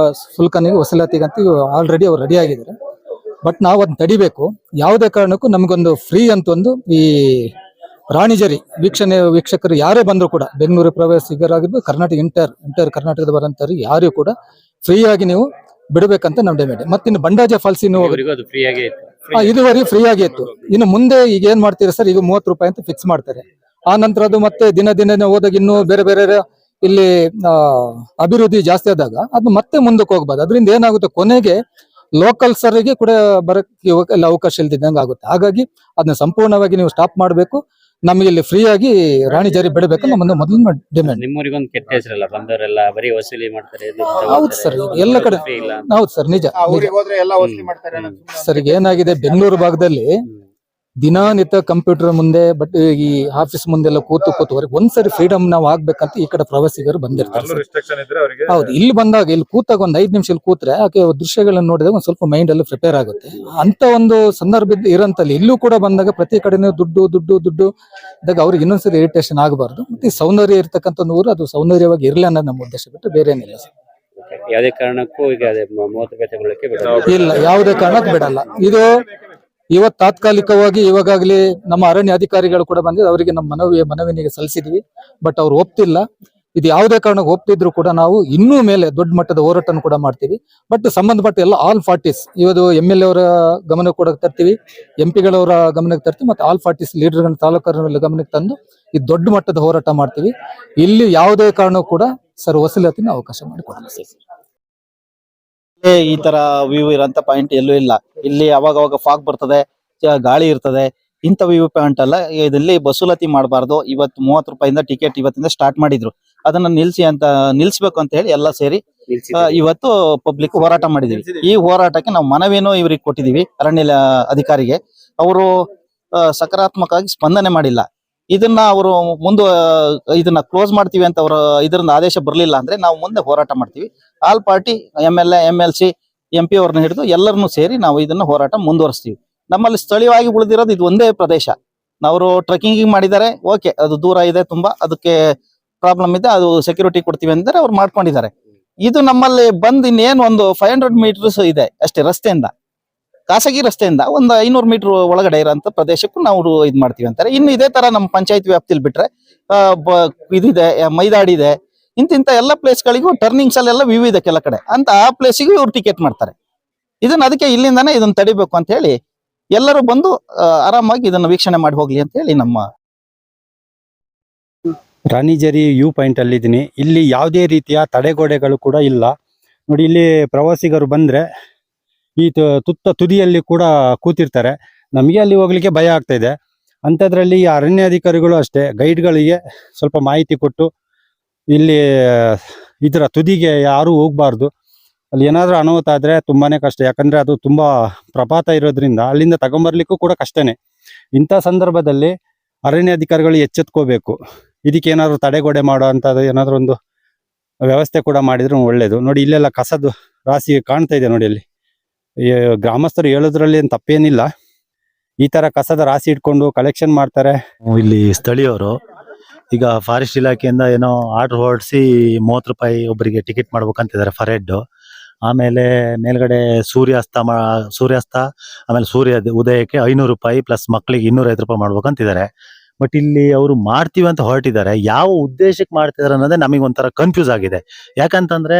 ಶುಲ್ಕನಿಗೆ ವಸೂಲಾತಿಗಂತ ಆಲ್ರೆಡಿ ಅವ್ರು ರೆಡಿ ಆಗಿದ್ದಾರೆ. ಬಟ್ ನಾವು ಅದನ್ನ ತಡಿಬೇಕು. ಯಾವುದೇ ಕಾರಣಕ್ಕೂ ನಮಗೊಂದು ಫ್ರೀ ಅಂತ ಒಂದು ಈ ರಾಣಿಜರಿ ವೀಕ್ಷಕರು ಯಾರೇ ಬಂದ್ರು ಕೂಡ ಬೆಂಗಳೂರು ಪ್ರವಾಸಿಗರಾಗಿರ್ಬೋದು, ಕರ್ನಾಟಕ ಎಂಟೈರ್ ಕರ್ನಾಟಕದ ಬರಂತರಿ ಯಾರು ಕೂಡ ಫ್ರೀ ಆಗಿ ನೀವು ಬಿಡಬೇಕಂತ ನಮ್ಮ ಡಿಮ್ಯಾಂಡ್. ಮತ್ತಿನ್ನು ಬಂಡಾಜೆ ಫಾಲ್ಸ್ ಇದುವರೆಗೆ ಫ್ರೀ ಆಗಿ ಇತ್ತು. ಇನ್ನು ಮುಂದೆ ಈಗ ಏನ್ ಮಾಡ್ತೀರಾ ಸರ್, ಈಗ 30 ರೂಪಾಯಿ ಅಂತ ಫಿಕ್ಸ್ ಮಾಡ್ತಾರೆ. ಆ ನಂತರ ಅದು ಮತ್ತೆ ದಿನ ಹೋದಾಗ ಇನ್ನೂ ಬೇರೆ ಇಲ್ಲಿ ಅಭಿವೃದ್ಧಿ ಜಾಸ್ತಿ ಆದಾಗ ಅದು ಮತ್ತೆ ಮುಂದಕ್ಕೆ ಹೋಗ್ಬೋದು. ಅದರಿಂದ ಏನಾಗುತ್ತೆ, ಕೊನೆಗೆ ಲೋಕಲ್ಸರಿಗೆ ಕೂಡ ಬರಕ್ಕೆ ಅವಕಾಶ ಇಲ್ದಿದ್ದಂಗೆ ಆಗುತ್ತೆ. ಹಾಗಾಗಿ ಅದನ್ನ ಸಂಪೂರ್ಣವಾಗಿ ನೀವು ಸ್ಟಾಪ್ ಮಾಡಬೇಕು. ನಮಗೆ ಇಲ್ಲಿ ಫ್ರೀ ಆಗಿ ರಾಣಿ ಜರಿ ಬಿಡಬೇಕಂತ ನಮ್ಮದು ಮೊದಲಿನ ಡಿಮ್ಯಾಂಡ್. ನಿಮ್ಮೂರಿಗೊಂದು ಕೆಟ್ಟ ಹೆಸರಲ್ಲ, ಬಂದವರೆಲ್ಲ ಬರೀ ವಸೂಲಿ ಮಾಡ್ತಾರೆ, ದುಡ್ಡು ಹೌದು ತಗೊಳ್ತಾರೆ, ಸರ್, ಎಲ್ಲ ಕಡೆ free ಇಲ್ಲ ಅಂತ. ಹೌದು ಸರ್, ನಿಜ ಸರ್. ಈಗ ಏನಾಗಿದೆ, ಬೆಂಗಳೂರು ಭಾಗದಲ್ಲಿ ದಿನನಿತ್ಯ ಕಂಪ್ಯೂಟರ್ ಮುಂದೆ ಬಟ್ ಈ ಆಫೀಸ್ ಮುಂದೆಲ್ಲ ಕೂತುವರೆಗೆ ಒಂದ್ಸರಿ ಫ್ರೀಡಮ್ ನಾವು ಆಗ್ಬೇಕಂತ ಈ ಕಡೆ ಪ್ರವಾಸಿಗರು ಬಂದಿರ್ತಾರೆ ಸರ್. ಹೌದು, ಇಲ್ಲಿ ಬಂದಾಗ ಇಲ್ಲಿ ಕೂತಾಗ ಒಂದ್ 5 ನಿಮಿಷ ಇಲ್ಲಿ ಕೂತ್ರೆ ಆಕೆ ದೃಶ್ಯಗಳನ್ನ ನೋಡಿದಾಗ ಒಂದ್ ಸ್ವಲ್ಪ ಮೈಂಡ್ ಅಲ್ಲಿ ಪ್ರಿಪೇರ್ ಆಗುತ್ತೆ. ಅಂತ ಒಂದು ಸಂದರ್ಭ ಇರಂತಲ್ಲಿ ಇಲ್ಲೂ ಕೂಡ ಬಂದಾಗ ಪ್ರತಿ ಕಡೆನೂ ದುಡ್ಡು ದುಡ್ಡು ದುಡ್ಡು ಇದ್ದಾಗ ಅವ್ರಿಗೆ ಇನ್ನೊಂದ್ಸರಿ ಇರಿಟೇಷನ್ ಆಗಬಾರ್ದು. ಮತ್ತೆ ಈ ಸೌಂದರ್ಯ ಇರ್ತಕ್ಕಂಥ ಒಂದು ಊರು ಅದು ಸೌಂದರ್ಯವಾಗಿ ಇರ್ಲಿ ಅನ್ನೋದು ನಮ್ಮ ಉದ್ದೇಶ ಬಿಟ್ಟು ಬೇರೆ ಏನಿಲ್ಲ ಸರ್. ಯಾವುದೇ ಕಾರಣಕ್ಕೂ ಈಗ ಅದೇ 30 ರೂಪಾಯಿ ತಗೊಳ್ಳಕ್ಕೆ ಬಿಡಲ್ಲ. ಇಲ್ಲ, ಯಾವುದೇ ಕಾರಣಕ್ಕೂ ಬಿಡಲ್ಲ. ಇದು ಇವತ್ತು ತಾತ್ಕಾಲಿಕವಾಗಿ ಇವಾಗಲೇ ನಮ್ಮ ಅರಣ್ಯ ಅಧಿಕಾರಿಗಳು ಕೂಡ ಬಂದಿದ್ದು, ಅವರಿಗೆ ನಮ್ಮ ಮನವಿನಿಗೆ ಸಲ್ಲಿಸಿದ್ವಿ. ಬಟ್ ಅವ್ರು ಒಪ್ತಿಲ್ಲ. ಇದು ಯಾವುದೇ ಕಾರಣಕ್ಕೆ ಒಪ್ತಿದ್ರು ಕೂಡ ನಾವು ಇನ್ನೂ ಮೇಲೆ ದೊಡ್ಡ ಮಟ್ಟದ ಹೋರಾಟನ ಕೂಡ ಮಾಡ್ತೀವಿ. ಬಟ್ ಸಂಬಂಧಪಟ್ಟ ಎಲ್ಲ ಆಲ್ ಪಾರ್ಟೀಸ್ ಇವತ್ತು MLA ಅವರ ಗಮನಕ್ಕೆ ಕೂಡ ತರ್ತೀವಿ, MP ಗಳವರ ಗಮನಕ್ಕೆ ತರ್ತೀವಿ, ಮತ್ತೆ ಆಲ್ ಪಾರ್ಟೀಸ್ ಲೀಡರ್ಗಳ ತಾಲೂಕರ ಗಮನಕ್ಕೆ ತಂದು ಈ ದೊಡ್ಡ ಮಟ್ಟದ ಹೋರಾಟ ಮಾಡ್ತೀವಿ. ಇಲ್ಲಿ ಯಾವುದೇ ಕಾರಣಕ್ಕೂ ಕೂಡ ಸರ್ ವಸೂಲಾತಿನ ಅವಕಾಶ ಮಾಡಿಕೊಡಲ್ಲ ಸರ್. ಈ ತರ ವ್ಯೂ ಇರೋಂತ ಪಾಯಿಂಟ್ ಎಲ್ಲೂ ಇಲ್ಲ. ಇಲ್ಲಿ ಅವಾಗ ಫಾಗ್ ಬರ್ತದೆ, ಗಾಳಿ ಇರ್ತದೆ. ಇಂಥ ವ್ಯೂ ಪಾಯಿಂಟ್ ಅಲ್ಲ. ಇಲ್ಲಿ ವಸೂಲಾತಿ ಮಾಡಬಾರ್ದು. ಇವತ್ತು 30 ರೂಪಾಯಿಂದ ಟಿಕೆಟ್ ಇವತ್ತಿಂದ ಸ್ಟಾರ್ಟ್ ಮಾಡಿದ್ರು. ಅದನ್ನ ನಿಲ್ಸ್ಬೇಕು ಅಂತ ಹೇಳಿ ಎಲ್ಲ ಸೇರಿ ಇವತ್ತು ಪಬ್ಲಿಕ್ ಹೋರಾಟ ಮಾಡಿದೀವಿ. ಈ ಹೋರಾಟಕ್ಕೆ ನಾವು ಮನವಿಯನ್ನು ಇವ್ರಿಗೆ ಕೊಟ್ಟಿದೀವಿ, ಅರಣ್ಯ ಅಧಿಕಾರಿಗೆ. ಅವರು ಸಕಾರಾತ್ಮಕವಾಗಿ ಸ್ಪಂದನೆ ಮಾಡಿಲ್ಲ. ಇದನ್ನ ಅವರು ಇದನ್ನ ಕ್ಲೋಸ್ ಮಾಡ್ತೀವಿ ಅಂತ ಅವರ ಇದರಿಂದ ಆದೇಶ ಬರಲಿಲ್ಲ ಅಂದ್ರೆ ನಾವು ಮುಂದೆ ಹೋರಾಟ ಮಾಡ್ತೀವಿ. All party MLA MLC MP ಅವ್ರನ್ನ ಹಿಡಿದು ಎಲ್ಲರನ್ನೂ ಸೇರಿ ನಾವು ಇದನ್ನ ಹೋರಾಟ ಮುಂದುವರಿಸ್ತೀವಿ. ನಮ್ಮಲ್ಲಿ ಸ್ಥಳೀಯವಾಗಿ ಉಳಿದಿರೋದು ಇದು ಒಂದೇ ಪ್ರದೇಶ. ಅವರು ಟ್ರೆಕ್ಕಿಂಗ್ ಮಾಡಿದ್ದಾರೆ, ಓಕೆ, ಅದು ದೂರ ಇದೆ ತುಂಬಾ, ಅದಕ್ಕೆ ಪ್ರಾಬ್ಲಮ್ ಇದೆ, ಅದು ಸೆಕ್ಯೂರಿಟಿ ಕೊಡ್ತೀವಿ ಅಂದ್ರೆ ಅವ್ರು ಮಾಡ್ಕೊಂಡಿದ್ದಾರೆ. ಇದು ನಮ್ಮಲ್ಲಿ ಬಂದ್ ಇನ್ನೇನು ಒಂದು 500 ಮೀಟರ್ಸ್ ಇದೆ ಅಷ್ಟೇ ರಸ್ತೆಯಿಂದ, ಖಾಸಗಿ ರಸ್ತೆಯಿಂದ ಒಂದು 500 ಮೀಟರ್ ಒಳಗಡೆ ಇರೋಂಥ ಪ್ರದೇಶಕ್ಕೂ ನಾವು ಇದು ಮಾಡ್ತೀವಿ ಅಂತಾರೆ. ಇನ್ನು ಇದೇ ತರ ನಮ್ಮ ಪಂಚಾಯತ್ ವ್ಯಾಪ್ತಿಲಿ ಬಿಟ್ರೆ ಇದಿದೆ, ಮೈದಾಡಿ ಇದೆ, ಇಂತಿಂತ ಎಲ್ಲ ಪ್ಲೇಸ್ಗಳಿಗೂ ಟರ್ನಿಂಗ್ಸ್ ಅಲ್ಲೆಲ್ಲ ವ್ಯೂ ಇದೆ ಕೆಲ ಕಡೆ ಅಂತ, ಆ ಪ್ಲೇಸಿಗೂ ಇವ್ರು ಟಿಕೆಟ್ ಮಾಡ್ತಾರೆ. ಅದಕ್ಕೆ ಇಲ್ಲಿಂದಾನೇ ಇದನ್ನ ತಡಿಬೇಕು ಅಂತ ಹೇಳಿ ಎಲ್ಲರೂ ಬಂದು ಆರಾಮಾಗಿ ಇದನ್ನ ವೀಕ್ಷಣೆ ಮಾಡಿ ಹೋಗ್ಲಿ ಅಂತ ಹೇಳಿ ನಮ್ಮ ರಾಣಿಜರಿ ವ್ಯೂ ಪಾಯಿಂಟ್ ಅಲ್ಲಿ ಇದ್ದೀನಿ. ಇಲ್ಲಿ ಯಾವುದೇ ರೀತಿಯ ತಡೆಗೋಡೆಗಳು ಕೂಡ ಇಲ್ಲ. ನೋಡಿ, ಇಲ್ಲಿ ಪ್ರವಾಸಿಗರು ಬಂದ್ರೆ ಈ ತುದಿಯಲ್ಲಿ ಕೂಡ ಕೂತಿರ್ತಾರೆ. ನಮಗೆ ಅಲ್ಲಿ ಹೋಗ್ಲಿಕ್ಕೆ ಭಯ ಆಗ್ತಾ ಇದೆ. ಅಂಥದ್ರಲ್ಲಿ ಈ ಅರಣ್ಯಾಧಿಕಾರಿಗಳು ಅಷ್ಟೇ ಗೈಡ್ಗಳಿಗೆ ಸ್ವಲ್ಪ ಮಾಹಿತಿ ಕೊಟ್ಟು ಇಲ್ಲಿ ಇದರ ತುದಿಗೆ ಯಾರು ಹೋಗ್ಬಾರ್ದು, ಅಲ್ಲಿ ಏನಾದರೂ ಅನಾಹುತ ಆದರೆ ತುಂಬಾನೇ ಕಷ್ಟ. ಯಾಕಂದ್ರೆ ಅದು ತುಂಬಾ ಪ್ರಪಾತ ಇರೋದ್ರಿಂದ ಅಲ್ಲಿಂದ ತಗೊಂಬರ್ಲಿಕ್ಕೂ ಕೂಡ ಕಷ್ಟನೇ. ಇಂಥ ಸಂದರ್ಭದಲ್ಲಿ ಅರಣ್ಯಾಧಿಕಾರಿಗಳು ಎಚ್ಚೆತ್ಕೋಬೇಕು. ಇದಕ್ಕೆ ಏನಾದ್ರು ತಡೆಗೋಡೆ ಮಾಡೋ ಅಂಥದ್ದು ಏನಾದ್ರು ಒಂದು ವ್ಯವಸ್ಥೆ ಕೂಡ ಮಾಡಿದ್ರು ಒಳ್ಳೇದು. ನೋಡಿ, ಇಲ್ಲೆಲ್ಲ ಕಸದ ರಾಶಿ ಕಾಣ್ತಾ ಇದೆ. ನೋಡಿ, ಅಲ್ಲಿ ಈ ಗ್ರಾಮಸ್ಥರು ಹೇಳೋದ್ರಲ್ಲಿ ಏನು ತಪ್ಪೇನಿಲ್ಲ. ಈ ತರ ಕಸದ ರಾಶಿ ಇಟ್ಕೊಂಡು ಕಲೆಕ್ಷನ್ ಮಾಡ್ತಾರೆ. ಇಲ್ಲಿ ಸ್ಥಳೀಯರು ಈಗ ಫಾರೆಸ್ಟ್ ಇಲಾಖೆಯಿಂದ ಏನೋ ಆರ್ಡರ್ ಹೊರಡಿಸಿ 30 ರೂಪಾಯಿ ಒಬ್ಬರಿಗೆ ಟಿಕೆಟ್ ಮಾಡ್ಬೇಕಂತಿದ್ದಾರೆ ಫರ್ ಹೆಡ್. ಆಮೇಲೆ ಮೇಲ್ಗಡೆ ಸೂರ್ಯಾಸ್ತ ಆಮೇಲೆ ಸೂರ್ಯ ಉದಯಕ್ಕೆ 500 ರೂಪಾಯಿ ಪ್ಲಸ್ ಮಕ್ಕಳಿಗೆ 250 ರೂಪಾಯಿ ಮಾಡ್ಬೇಕಂತಿದ್ದಾರೆ. ಬಟ್ ಇಲ್ಲಿ ಅವರು ಮಾಡ್ತೀವಿ ಅಂತ ಹೊರಟಿದ್ದಾರೆ. ಯಾವ ಉದ್ದೇಶಕ್ಕೆ ಮಾಡ್ತಿದಾರೆ ಅನ್ನೋದೇ ನಮಗೆ ಒಂಥರ ಕನ್ಫ್ಯೂಸ್ ಆಗಿದೆ. ಯಾಕಂತಂದ್ರೆ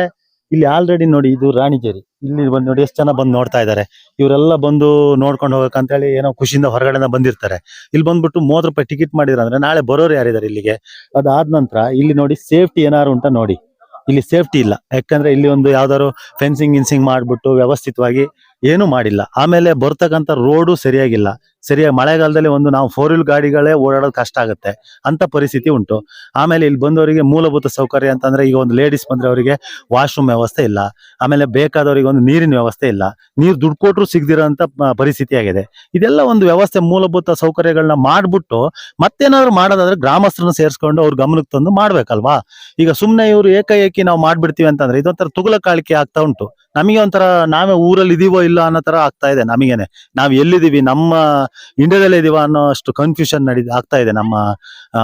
ಇಲ್ಲಿ ಆಲ್ರೆಡಿ ನೋಡಿ, ಇದು ರಾಣಿಜೇರಿ, ಇಲ್ಲಿ ಬಂದು ನೋಡಿ ಎಷ್ಟು ಜನ ಬಂದು ನೋಡ್ತಾ ಇದ್ದಾರೆ. ಇವರೆಲ್ಲ ಬಂದು ನೋಡ್ಕೊಂಡು ಹೋಗಕ್ಕಂತೇಳಿ ಏನೋ ಖುಷಿಯಿಂದ ಹೊರಗಡೆಯಿಂದ ಬಂದಿರ್ತಾರೆ. ಇಲ್ಲಿ ಬಂದ್ಬಿಟ್ಟು 30 ರೂಪಾಯಿ ಟಿಕೆಟ್ ಮಾಡಿದ್ರ ಅಂದ್ರೆ ನಾಳೆ ಬರೋರು ಯಾರಿದ್ದಾರೆ ಇಲ್ಲಿಗೆ? ಅದಾದ ನಂತರ ಇಲ್ಲಿ ನೋಡಿ ಸೇಫ್ಟಿ ಏನಾರು ಉಂಟಾ ನೋಡಿ, ಇಲ್ಲಿ ಸೇಫ್ಟಿ ಇಲ್ಲ. ಯಾಕಂದ್ರೆ ಇಲ್ಲಿ ಒಂದು ಯಾವ್ದಾದ್ರು ಫೆನ್ಸಿಂಗ್ ಮಾಡ್ಬಿಟ್ಟು ವ್ಯವಸ್ಥಿತವಾಗಿ ಏನು ಮಾಡಿಲ್ಲ. ಆಮೇಲೆ ಬರ್ತಕ್ಕಂಥ ರೋಡು ಸರಿಯಾಗಿಲ್ಲ. ಮಳೆಗಾಲದಲ್ಲಿ ಒಂದು ನಾವು 4 ವೀಲ್ ಗಾಡಿಗಳೇ ಓಡಾಡೋದು ಕಷ್ಟ ಆಗುತ್ತೆ ಅಂತ ಪರಿಸ್ಥಿತಿ ಉಂಟು. ಆಮೇಲೆ ಇಲ್ಲಿ ಬಂದವರಿಗೆ ಮೂಲಭೂತ ಸೌಕರ್ಯ ಅಂತಂದ್ರೆ, ಈಗ ಒಂದು ಲೇಡೀಸ್ ಬಂದ್ರೆ ಅವರಿಗೆ ವಾಶ್ರೂಮ್ ವ್ಯವಸ್ಥೆ ಇಲ್ಲ. ಆಮೇಲೆ ಬೇಕಾದವರಿಗೆ ಒಂದು ನೀರಿನ ವ್ಯವಸ್ಥೆ ಇಲ್ಲ. ನೀರು ದುಡ್ಡು ಕೊಟ್ಟರು ಸಿಗದಿರೋಂಥ ಪರಿಸ್ಥಿತಿ ಆಗಿದೆ. ಇದೆಲ್ಲ ಒಂದು ವ್ಯವಸ್ಥೆ, ಮೂಲಭೂತ ಸೌಕರ್ಯಗಳನ್ನ ಮಾಡ್ಬಿಟ್ಟು ಮತ್ತೇನಾದ್ರು ಮಾಡೋದಾದ್ರೆ ಗ್ರಾಮಸ್ಥರನ್ನ ಸೇರಿಸ್ಕೊಂಡು ಅವ್ರ ಗಮನಕ್ಕೆ ತಂದು ಮಾಡ್ಬೇಕಲ್ವಾ? ಈಗ ಸುಮ್ನೆ ಇವರು ಏಕಾಏಕಿ ನಾವು ಮಾಡ್ಬಿಡ್ತೀವಿ ಅಂತಂದ್ರೆ ಇದೊಂಥರ ತುಗುಲಕಾಳಿಕೆ ಆಗ್ತಾ ಉಂಟು. ನಮಗೆ ಒಂಥರ ನಾವೇ ಊರಲ್ಲಿ ಇದೀವೋ ಇಲ್ಲ ಅನ್ನೋ ತರ ಆಗ್ತಾ ಇದೆ. ನಮಗೇನೆ ನಾವ್ ಎಲ್ಲಿದೀವಿ, ನಮ್ಮ ಇಂಡಿಯಾದಲ್ಲೇ ಇದೀವ ಅನ್ನೋ ಅಷ್ಟು ಕನ್ಫ್ಯೂಷನ್ ಆಗ್ತಾ ಇದೆ, ನಮ್ಮ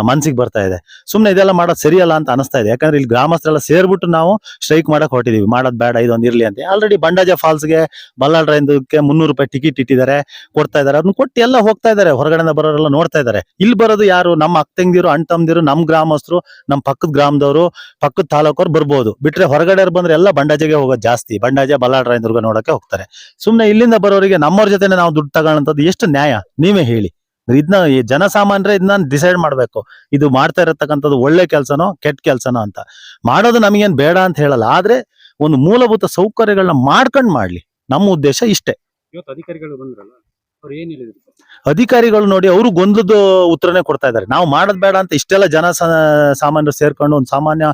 ಮನ್ಸಿಗೆ ಬರ್ತಾ ಇದೆ. ಸುಮ್ನೆ ಇದೆಲ್ಲ ಮಾಡೋದು ಸರಿಯಲ್ಲ ಅಂತ ಅನಿಸ್ತಾ ಇದೆ. ಯಾಕಂದ್ರೆ ಇಲ್ಲಿ ಗ್ರಾಮಸ್ಥರೆಲ್ಲ ಸೇರ್ಬಿಟ್ಟು ನಾವು ಸ್ಟ್ರೈಕ್ ಮಾಡಕ್ ಹೊರಟಿದೀವಿ. ಮಾಡೋದ್ ಬೇಡ, ಇದೊಂದು ಇರ್ಲಿ ಅಂತ. ಆಲ್ರೆಡಿ ಬಂಡಾಜ ಫಾಲ್ಸ್ಗೆ ಬಲ್ಲಾಳ್ರೆಂದಕ್ಕೆ 300 ರೂಪಾಯಿ ಟಿಕೆಟ್ ಇಟ್ಟಿದ್ದಾರೆ, ಕೊಡ್ತಾ ಇದಾರೆ. ಅದನ್ನ ಕೊಟ್ಟು ಎಲ್ಲ ಹೋಗ್ತಾ ಇದಾರೆ, ಹೊರಗಡೆಯಿಂದ ಬರೋರೆಲ್ಲ ನೋಡ್ತಾ ಇದಾರೆ. ಇಲ್ಲಿ ಬರೋದು ಯಾರು? ನಮ್ಮ ಅಕ್ಕ ತಂಗಿರು, ಅಣ್ಣ ತಮ್ಮದಿರು, ನಮ್ ಗ್ರಾಮಸ್ಥರು, ನಮ್ ಪಕ್ಕದ ಗ್ರಾಮದವರು, ಪಕ್ಕದ ತಾಲೂಕವ್ರು ಬರ್ಬೋದು. ಬಿಟ್ರೆ ಹೊರಗಡೆ ಬಂದ್ರೆ ಎಲ್ಲ ಬಂಡಾಜೆಗೆ ಹೋಗೋದು ಜಾಸ್ತಿ. ಬಂಡಾಜ ಬಲ್ಲಾಳ್ರೆಂದುರ್ಗ ನೋಡಕ್ಕೆ ಹೋಗ್ತಾರೆ. ಸುಮ್ನೆ ಇಲ್ಲಿಂದ ಬರೋರಿಗೆ ನಮ್ಮವ್ರ ಜೊತೆನೆ ನಾವು ದುಡ್ಡು ತಗೊಳ್ಳೋಂಥದ್ದು ಎಷ್ಟು ನ್ಯಾಯ? ನೀವೇ ಹೇಳಿ. ಇದನ್ನ ಜನಸಾಮಾನ್ಯರೇ ಇದನ್ನ ಡಿಸೈಡ್ ಮಾಡ್ಬೇಕು. ಇದು ಮಾಡ್ತಾ ಇರತಕ್ಕಂಥದ್ದು ಒಳ್ಳೆ ಕೆಲ್ಸನೋ ಕೆಟ್ಟ ಕೆಲ್ಸನೋ ಅಂತ. ಮಾಡೋದು ನಮಗೇನ್ ಬೇಡ ಅಂತ ಹೇಳಲ್ಲ, ಆದ್ರೆ ಒಂದು ಮೂಲಭೂತ ಸೌಕರ್ಯಗಳನ್ನ ಮಾಡ್ಕೊಂಡ್ ಮಾಡ್ಲಿ. ನಮ್ಮ ಉದ್ದೇಶ ಇಷ್ಟೇ. ಇವತ್ತು ಅಧಿಕಾರಿಗಳು ಬಂದ್ರಲ್ಲ, ಅವ್ರು ಏನ್ ಹೇಳಿದ್ರು? ಅಧಿಕಾರಿಗಳು ನೋಡಿ ಅವರು ಗೊಂದಲದ ಉತ್ತರನೇ ಕೊಡ್ತಾ ಇದ್ದಾರೆ. ನಾವು ಮಾಡೋದ್ ಬೇಡ ಅಂತ ಇಷ್ಟೆಲ್ಲ ಸಾಮಾನ್ಯರು ಸೇರ್ಕೊಂಡು ಒಂದು ಸಾಮಾನ್ಯ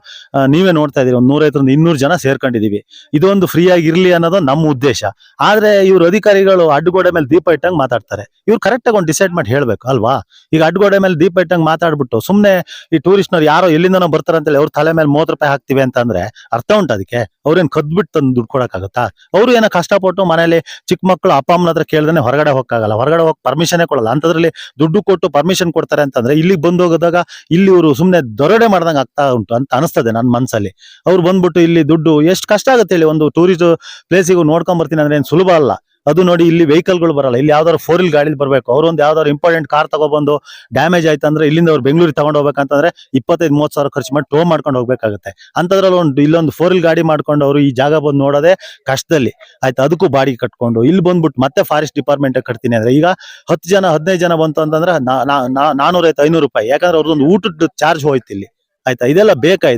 ನೀವೇ ನೋಡ್ತಾ ಇದೀರಿ, ಒಂದು 150 200 ಜನ ಸೇರ್ಕೊಂಡಿದೀವಿ. ಇದೊಂದು ಫ್ರೀ ಆಗಿ ಇರ್ಲಿ ಅನ್ನೋದು ನಮ್ಮ ಉದ್ದೇಶ. ಆದ್ರೆ ಇವ್ರ ಅಧಿಕಾರಿಗಳು ಅಡ್ಡಗೋಡೆ ಮೇಲೆ ದೀಪ ಇಟ್ಟಂಗ್ ಮಾತಾಡ್ತಾರೆ. ಇವ್ರು ಕರೆಕ್ಟ್ ಆಗಿ ಒಂದು ಡಿಸೈಡ್ ಮಾಡಿ ಹೇಳ್ಬೇಕು ಅಲ್ವಾ? ಈಗ ಅಡ್ಡಗೋಡೆ ಮೇಲೆ ದೀಪ ಇಟ್ಟಂಗ್ ಮಾತಾಡ್ಬಿಟ್ಟು ಸುಮ್ನೆ ಈ ಟೂರಿಸ್ಟ್ನವ್ರು ಯಾರೋ ಎಲ್ಲಿಂದನೋ ಬರ್ತಾರೆ ಅಂತೇಳಿ ಅವ್ರ ತಲೆ ಮೇಲೆ 30 ರೂಪಾಯಿ ಹಾಕ್ತಿವಿ ಅಂತಂದ್ರೆ ಅರ್ಥ ಉಂಟು ಅದಕ್ಕೆ? ಅವ್ರೇನ್ ಕದ್ಬಿಟ್ಟು ತಂದು ದುಡ್ಡು ಕೊಡಕ್ಕಾಗತ್ತಾ? ಅವ್ರು ಏನೋ ಕಷ್ಟಪಟ್ಟು ಮನೇಲಿ ಚಿಕ್ಕ ಮಕ್ಕಳು ಅಪ್ಪ ಅಮ್ಮನ ಹತ್ರ ಕೇಳ್ದೇನೆ ಹೊರಗಡೆ ಹೋಗಕ್ಕಾಗಲ್ಲ, ಹೊರಗಡೆ ಹೋಗಿ ಪರ್ಮಿಷನ್ ಕೊಡಲ್ಲ. ಅಂತದ್ರಲ್ಲಿ ದುಡ್ಡು ಕೊಟ್ಟು ಪರ್ಮಿಷನ್ ಕೊಡ್ತಾರೆ ಅಂತಂದ್ರೆ ಇಲ್ಲಿಗೆ ಬಂದು ಹೋಗೋದಾಗ ಇಲ್ಲಿ ಇವರು ಸುಮ್ನೆ ದೊರಡೆ ಮಾಡ್ದಂಗ್ ಆಗ್ತಾ ಉಂಟು ಅಂತ ಅನಿಸ್ತದೆ ನನ್ನ ಮನ್ಸಲ್ಲಿ. ಅವ್ರು ಬಂದ್ಬಿಟ್ಟು ಇಲ್ಲಿ ದುಡ್ಡು ಎಷ್ಟು ಕಷ್ಟ ಆಗುತ್ತೆ ಹೇಳಿ, ಒಂದು ಟೂರಿಸ್ಟ್ ಪ್ಲೇಸಿಗೆ ನೋಡ್ಕೊಂಡ್ ಬರ್ತೀನಿ ಅಂದ್ರೆ ಏನ್ ಸುಲಭ ಅಲ್ಲ. ಅದು ನೋಡಿ ಇಲ್ಲಿ ವೆಹಿಕಲ್ಗಳು ಬರಲ್ಲ, ಇಲ್ಲಿ ಯಾವ್ದಾದ್ರು 4 ಗಾಡಿಲಿ ಬರ್ಬೇಕು. ಅವ್ರು ಒಂದು ಯಾವ್ದಾದ್ರು ಇಂಪಾರ್ಟೆಂಟ್ ಕಾರ್ ತಗೊಬಂದು ಡ್ಯಾಮೇಜ್ ಆಯ್ತಂದ್ರೆ ಇಲ್ಲಿಂದ ಅವ್ರು ಬೆಂಗಳೂರಿಗೆ ತಗೊಂಡ್ ಹೋಗ್ಬೇಕಂತಂದ್ರೆ 25-30 ಸಾವಿರ ಖರ್ಚು ಮಾಡಿ ಟೋ ಮಾಡ್ಕೊಂಡು ಹೋಗ್ಬೇಕಾಗುತ್ತೆ. ಅಂತದ್ರಲ್ಲಿ ಇಲ್ಲೊಂದು 4 ಗಾಡಿ ಮಾಡ್ಕೊಂಡು ಅವರು ಈ ಜಾಗ ಬಂದು ನೋಡೋದೇ ಕಷ್ಟದಲ್ಲಿ ಆಯ್ತು. ಅದಕ್ಕೂ ಬಾಡಿಗೆ ಕಟ್ಕೊಂಡು ಇಲ್ಲಿ ಬಂದ್ಬಿಟ್ಟು ಮತ್ತೆ ಫಾರೆಸ್ಟ್ ಡಿಪಾರ್ಟ್ಮೆಂಟ್ ಕಟ್ತೀನಿ ಅಂದ್ರೆ ಈಗ 10 ಜನ 15 ಜನ ಬಂತು ಅಂತಂದ್ರೆ 400-500 ರೂಪಾಯಿ. ಯಾಕಂದ್ರೆ ಅವ್ರದ್ದೊಂದು ಊಟದ ಚಾರ್ಜ್ ಹೋಯ್ತು ಇಲ್ಲಿ ಆಯ್ತಾ. ಇದೆಲ್ಲ ಬೇಕಾ?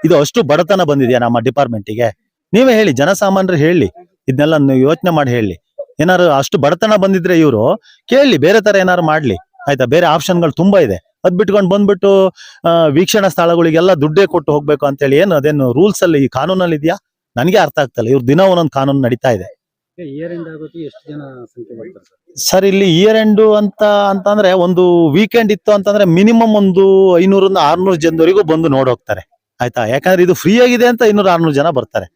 ಇದು ಅಷ್ಟು ಬಡತನ ಬಂದಿದ್ಯಾ ನಮ್ಮ ಡಿಪಾರ್ಟ್ಮೆಂಟಿಗೆ? ನೀವೇ ಹೇಳಿ, ಜನಸಾಮಾನ್ಯರು ಹೇಳಿ, ಇದನ್ನೆಲ್ಲ ಯೋಚನೆ ಮಾಡಿ ಹೇಳಿ. ಏನಾರು ಅಷ್ಟು ಬಡತನ ಬಂದಿದ್ರೆ ಇವರು ಕೇಳಿ, ಬೇರೆ ತರ ಏನಾರು ಮಾಡ್ಲಿ ಆಯ್ತಾ. ಬೇರೆ ಆಪ್ಷನ್ಗಳು ತುಂಬಾ ಇದೆ. ಅದ್ ಬಿಟ್ಕೊಂಡು ಬಂದ್ಬಿಟ್ಟು ವೀಕ್ಷಣಾ ಸ್ಥಳಗಳಿಗೆಲ್ಲ ದುಡ್ಡೇ ಕೊಟ್ಟು ಹೋಗ್ಬೇಕು ಅಂತ ಹೇಳಿ ಏನು ಅದೇನು ರೂಲ್ಸ್ ಅಲ್ಲಿ ಈ ಕಾನೂನಲ್ಲಿ ಇದೆಯಾ? ನನಗೆ ಅರ್ಥ ಆಗ್ತಲ್ಲ. ಇವ್ರ ದಿನ ಒಂದೊಂದು ಕಾನೂನು ನಡೀತಾ ಇದೆ. ಸರ್ ಇಲ್ಲಿ ಇಯರ್ ಎಂಡ್ ಅಂತಂದ್ರೆ ಒಂದು ವೀಕೆಂಡ್ ಇತ್ತು ಅಂತಂದ್ರೆ ಮಿನಿಮಮ್ ಒಂದು 500-600 ಜನದವರೆಗೂ ಬಂದು ನೋಡೋಗ್ತಾರೆ ಆಯ್ತಾ. ಯಾಕಂದ್ರೆ ಇದು ಫ್ರೀ ಆಗಿದೆ ಅಂತ 500-600 ಜನ ಬರ್ತಾರೆ.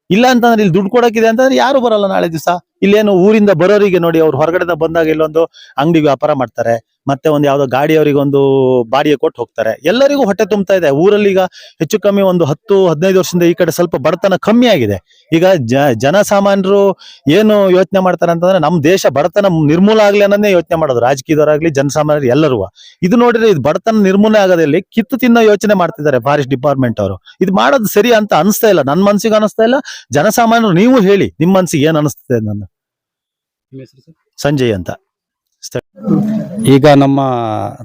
ಇಲ್ಲ ಅಂತಂದ್ರೆ ಇಲ್ಲಿ ದುಡ್ಡು ಕೊಡಕ್ಕಿದೆ ಅಂತಂದ್ರೆ ಯಾರು ಬರಲ್ಲ ನಾಳೆ ದಿವಸ. ಇಲ್ಲೇನು ಊರಿಂದ ಬರೋರಿಗೆ ನೋಡಿ, ಅವ್ರು ಹೊರಗಡೆ ಬಂದಾಗ ಇಲ್ಲೊಂದು ಅಂಗಡಿ ವ್ಯಾಪಾರ ಮಾಡ್ತಾರೆ, ಮತ್ತೆ ಒಂದು ಯಾವ್ದೋ ಗಾಡಿಯವರಿಗೆ ಒಂದು ಬಾಡಿಗೆ ಕೊಟ್ಟು ಹೋಗ್ತಾರೆ. ಎಲ್ಲರಿಗೂ ಹೊಟ್ಟೆ ತುಂಬ್ತಾ ಇದೆ. ಊರಲ್ಲಿ ಈಗ ಹೆಚ್ಚು ಕಮ್ಮಿ ಒಂದು 10-15 ವರ್ಷದಿಂದ ಈ ಕಡೆ ಸ್ವಲ್ಪ ಬಡತನ ಕಮ್ಮಿ ಆಗಿದೆ. ಈಗ ಜನಸಾಮಾನ್ಯರು ಏನು ಯೋಚನೆ ಮಾಡ್ತಾರೆ ಅಂತಂದ್ರೆ ನಮ್ಮ ದೇಶ ಬಡತನ ನಿರ್ಮೂಲ ಆಗ್ಲಿ ಅನ್ನೋದೇ ಯೋಚನೆ ಮಾಡೋದು, ರಾಜಕೀಯದವರಾಗ್ಲಿ ಜನಸಾಮಾನ್ಯರು ಎಲ್ಲರೂ. ಇದು ನೋಡಿದ್ರೆ ಇದು ಬಡತನ ನಿರ್ಮೂಲನೆ ಆಗೋದಲ್ಲಿ ಕಿತ್ತು ತಿನ್ನೋ ಯೋಚನೆ ಮಾಡ್ತಿದ್ದಾರೆ ಫಾರೆಸ್ಟ್ ಡಿಪಾರ್ಟ್ಮೆಂಟ್ ಅವರು. ಇದು ಮಾಡೋದು ಸರಿ ಅಂತ ಅನಿಸ್ತಾ ಇಲ್ಲ, ನನ್ನ ಮನ್ಸಿಗೆ ಅನಿಸ್ತಾ ಇಲ್ಲ. ಜನಸಾಮಾನ್ಯರು ನೀವು ಹೇಳಿ, ನಿಮ್ಮ ಮನ್ಸಿಗೆ ಏನ್ ಅನಿಸ್ತದೆ? ನನ್ನ ಸಂಜಯ್ ಅಂತ. ಈಗ ನಮ್ಮ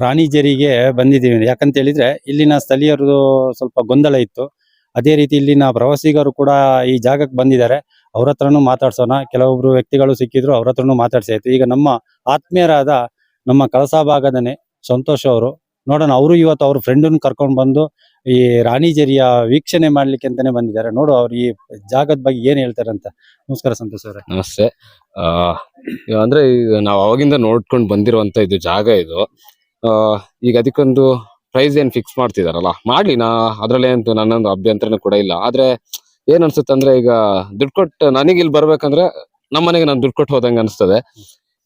ರಾಣಿಜರಿಗೆ ಬಂದಿದ್ದೀವಿ. ಯಾಕಂತ ಹೇಳಿದ್ರೆ ಇಲ್ಲಿನ ಸ್ಥಳೀಯರು ಸ್ವಲ್ಪ ಗೊಂದಲ ಇತ್ತು. ಅದೇ ರೀತಿ ಇಲ್ಲಿನ ಪ್ರವಾಸಿಗರು ಕೂಡ ಈ ಜಾಗಕ್ಕೆ ಬಂದಿದ್ದಾರೆ. ಅವ್ರ ಹತ್ರನೂ ಮಾತಾಡ್ಸೋಣ. ಕೆಲವೊಬ್ರು ವ್ಯಕ್ತಿಗಳು ಸಿಕ್ಕಿದ್ರು, ಅವ್ರ ಹತ್ರನೂ ಮಾತಾಡ್ಸಾಯ್ತು. ಈಗ ನಮ್ಮ ಆತ್ಮೀಯರಾದ ನಮ್ಮ ಕಳಸಾ ಭಾಗದನೆ ಸಂತೋಷ್ ಅವರು ನೋಡೋಣ, ಅವರು ಇವತ್ತು ಅವ್ರ ಫ್ರೆಂಡನ್ನು ಕರ್ಕೊಂಡು ಬಂದು ಈ ರಾಣಿಜರಿಯ ವೀಕ್ಷಣೆ ಮಾಡ್ಲಿಕ್ಕೆ ಅಂತಾನೆ ಬಂದಿದ್ದಾರೆ. ನೋಡು ಅವ್ರು ಈ ಜಾಗದ ಬಗ್ಗೆ ಏನ್ ಹೇಳ್ತಾರೆ ಅಂತ. ನಮಸ್ಕಾರ ಸಂತೋಷ್ ಅವರೇ. ನಮಸ್ತೆ. ಅಂದ್ರೆ ಈಗ ನಾವು ಅವಾಗಿಂದ ನೋಡ್ಕೊಂಡು ಬಂದಿರುವಂತ ಇದು ಜಾಗ ಇದು. ಈಗ ಅದಕ್ಕೊಂದು ಪ್ರೈಸ್ ಏನ್ ಫಿಕ್ಸ್ ಮಾಡ್ತಿದಾರಲ್ಲ, ಮಾಡ್ಲಿ, ಅದ್ರಲ್ಲೇ ಅಂತೂ ನನ್ನೊಂದು ಅಭ್ಯಂತರನೂ ಕೂಡ ಇಲ್ಲ. ಆದ್ರೆ ಏನ್ ಅನ್ಸುತ್ತೆ ಅಂದ್ರೆ, ಈಗ ದುಡ್ಡು ಕೊಟ್ಟು ನನಗೆ ಇಲ್ಲಿ ಬರ್ಬೇಕಂದ್ರೆ ನಮ್ಮ ಮನೆಗೆ ನಾನು ದುಡ್ಡು ಕೊಟ್ಟು ಹೋದಂಗೆ ಅನಿಸ್ತದೆ.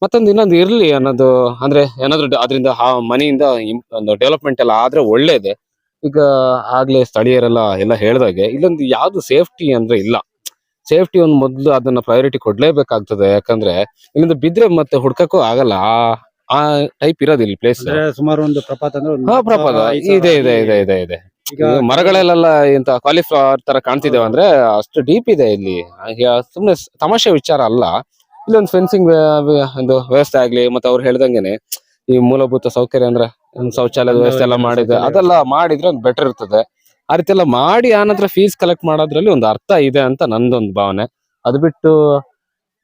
ಮತ್ತೊಂದು ಇನ್ನೊಂದು ಇರ್ಲಿ ಅನ್ನೋದು, ಅಂದ್ರೆ ಏನಾದ್ರು ಅದರಿಂದ ಮನೆಯಿಂದ ಒಂದು ಡೆವಲಪ್ಮೆಂಟ್ ಎಲ್ಲ ಆದ್ರೆ ಒಳ್ಳೇದೆ. ಈಗ ಆಗ್ಲೇ ಸ್ಥಳೀಯರೆಲ್ಲ ಹೇಳ್ದಾಗೆ ಇಲ್ಲೊಂದು ಯಾವ್ದು ಸೇಫ್ಟಿ ಅಂದ್ರೆ ಇಲ್ಲ. ಸೇಫ್ಟಿ ಒಂದು ಮೊದ್ಲು ಅದನ್ನ ಪ್ರಯಾರಿಟಿ ಕೊಡ್ಲೇಬೇಕಾಗ್ತದೆ. ಯಾಕಂದ್ರೆ ಇಲ್ಲಿಂದ ಬಿದ್ರೆ ಮತ್ತೆ ಹುಡ್ಕಕ್ಕೂ ಆಗಲ್ಲ. ಆ ಟೈಪ್ ಇರೋದಿಲ್ಲ ಪ್ಲೇಸ್. ಸುಮಾರು ಒಂದು ಪ್ರಪಾತ ಅಂದ್ರೆ ಪ್ರಪಾತ ಇದೆ. ಮರಗಳೆಲ್ಲ ಇಂತ ಕಾಲಿಫ್ಲವರ್ ತರ ಕಾಣ್ತಿದ್ದೇವೆ ಅಂದ್ರೆ ಅಷ್ಟು ಡೀಪ್ ಇದೆ ಇಲ್ಲಿ. ಸುಮ್ನೆ ತಮಾಷೆ ವಿಚಾರ ಅಲ್ಲ. ಇಲ್ಲೊಂದು ಫೆನ್ಸಿಂಗ್ ಒಂದು ವ್ಯವಸ್ಥೆ ಆಗ್ಲಿ, ಮತ್ತೆ ಅವ್ರು ಹೇಳ್ದಂಗೆನೆ ಈ ಮೂಲಭೂತ ಸೌಕರ್ಯ ಅಂದ್ರೆ ಶೌಚಾಲಯದ ವ್ಯವಸ್ಥೆ ಎಲ್ಲ ಮಾಡಿದ್ರೆ, ಅದೆಲ್ಲ ಮಾಡಿದ್ರೆ ಒಂದು ಬೆಟರ್ ಇರ್ತದೆ. ಆ ರೀತಿ ಎಲ್ಲ ಮಾಡಿ ಆನಂತರ ಫೀಸ್ ಕಲೆಕ್ಟ್ ಮಾಡೋದ್ರಲ್ಲಿ ಒಂದು ಅರ್ಥ ಇದೆ ಅಂತ ನಂದೊಂದು ಭಾವನೆ. ಅದು ಬಿಟ್ಟು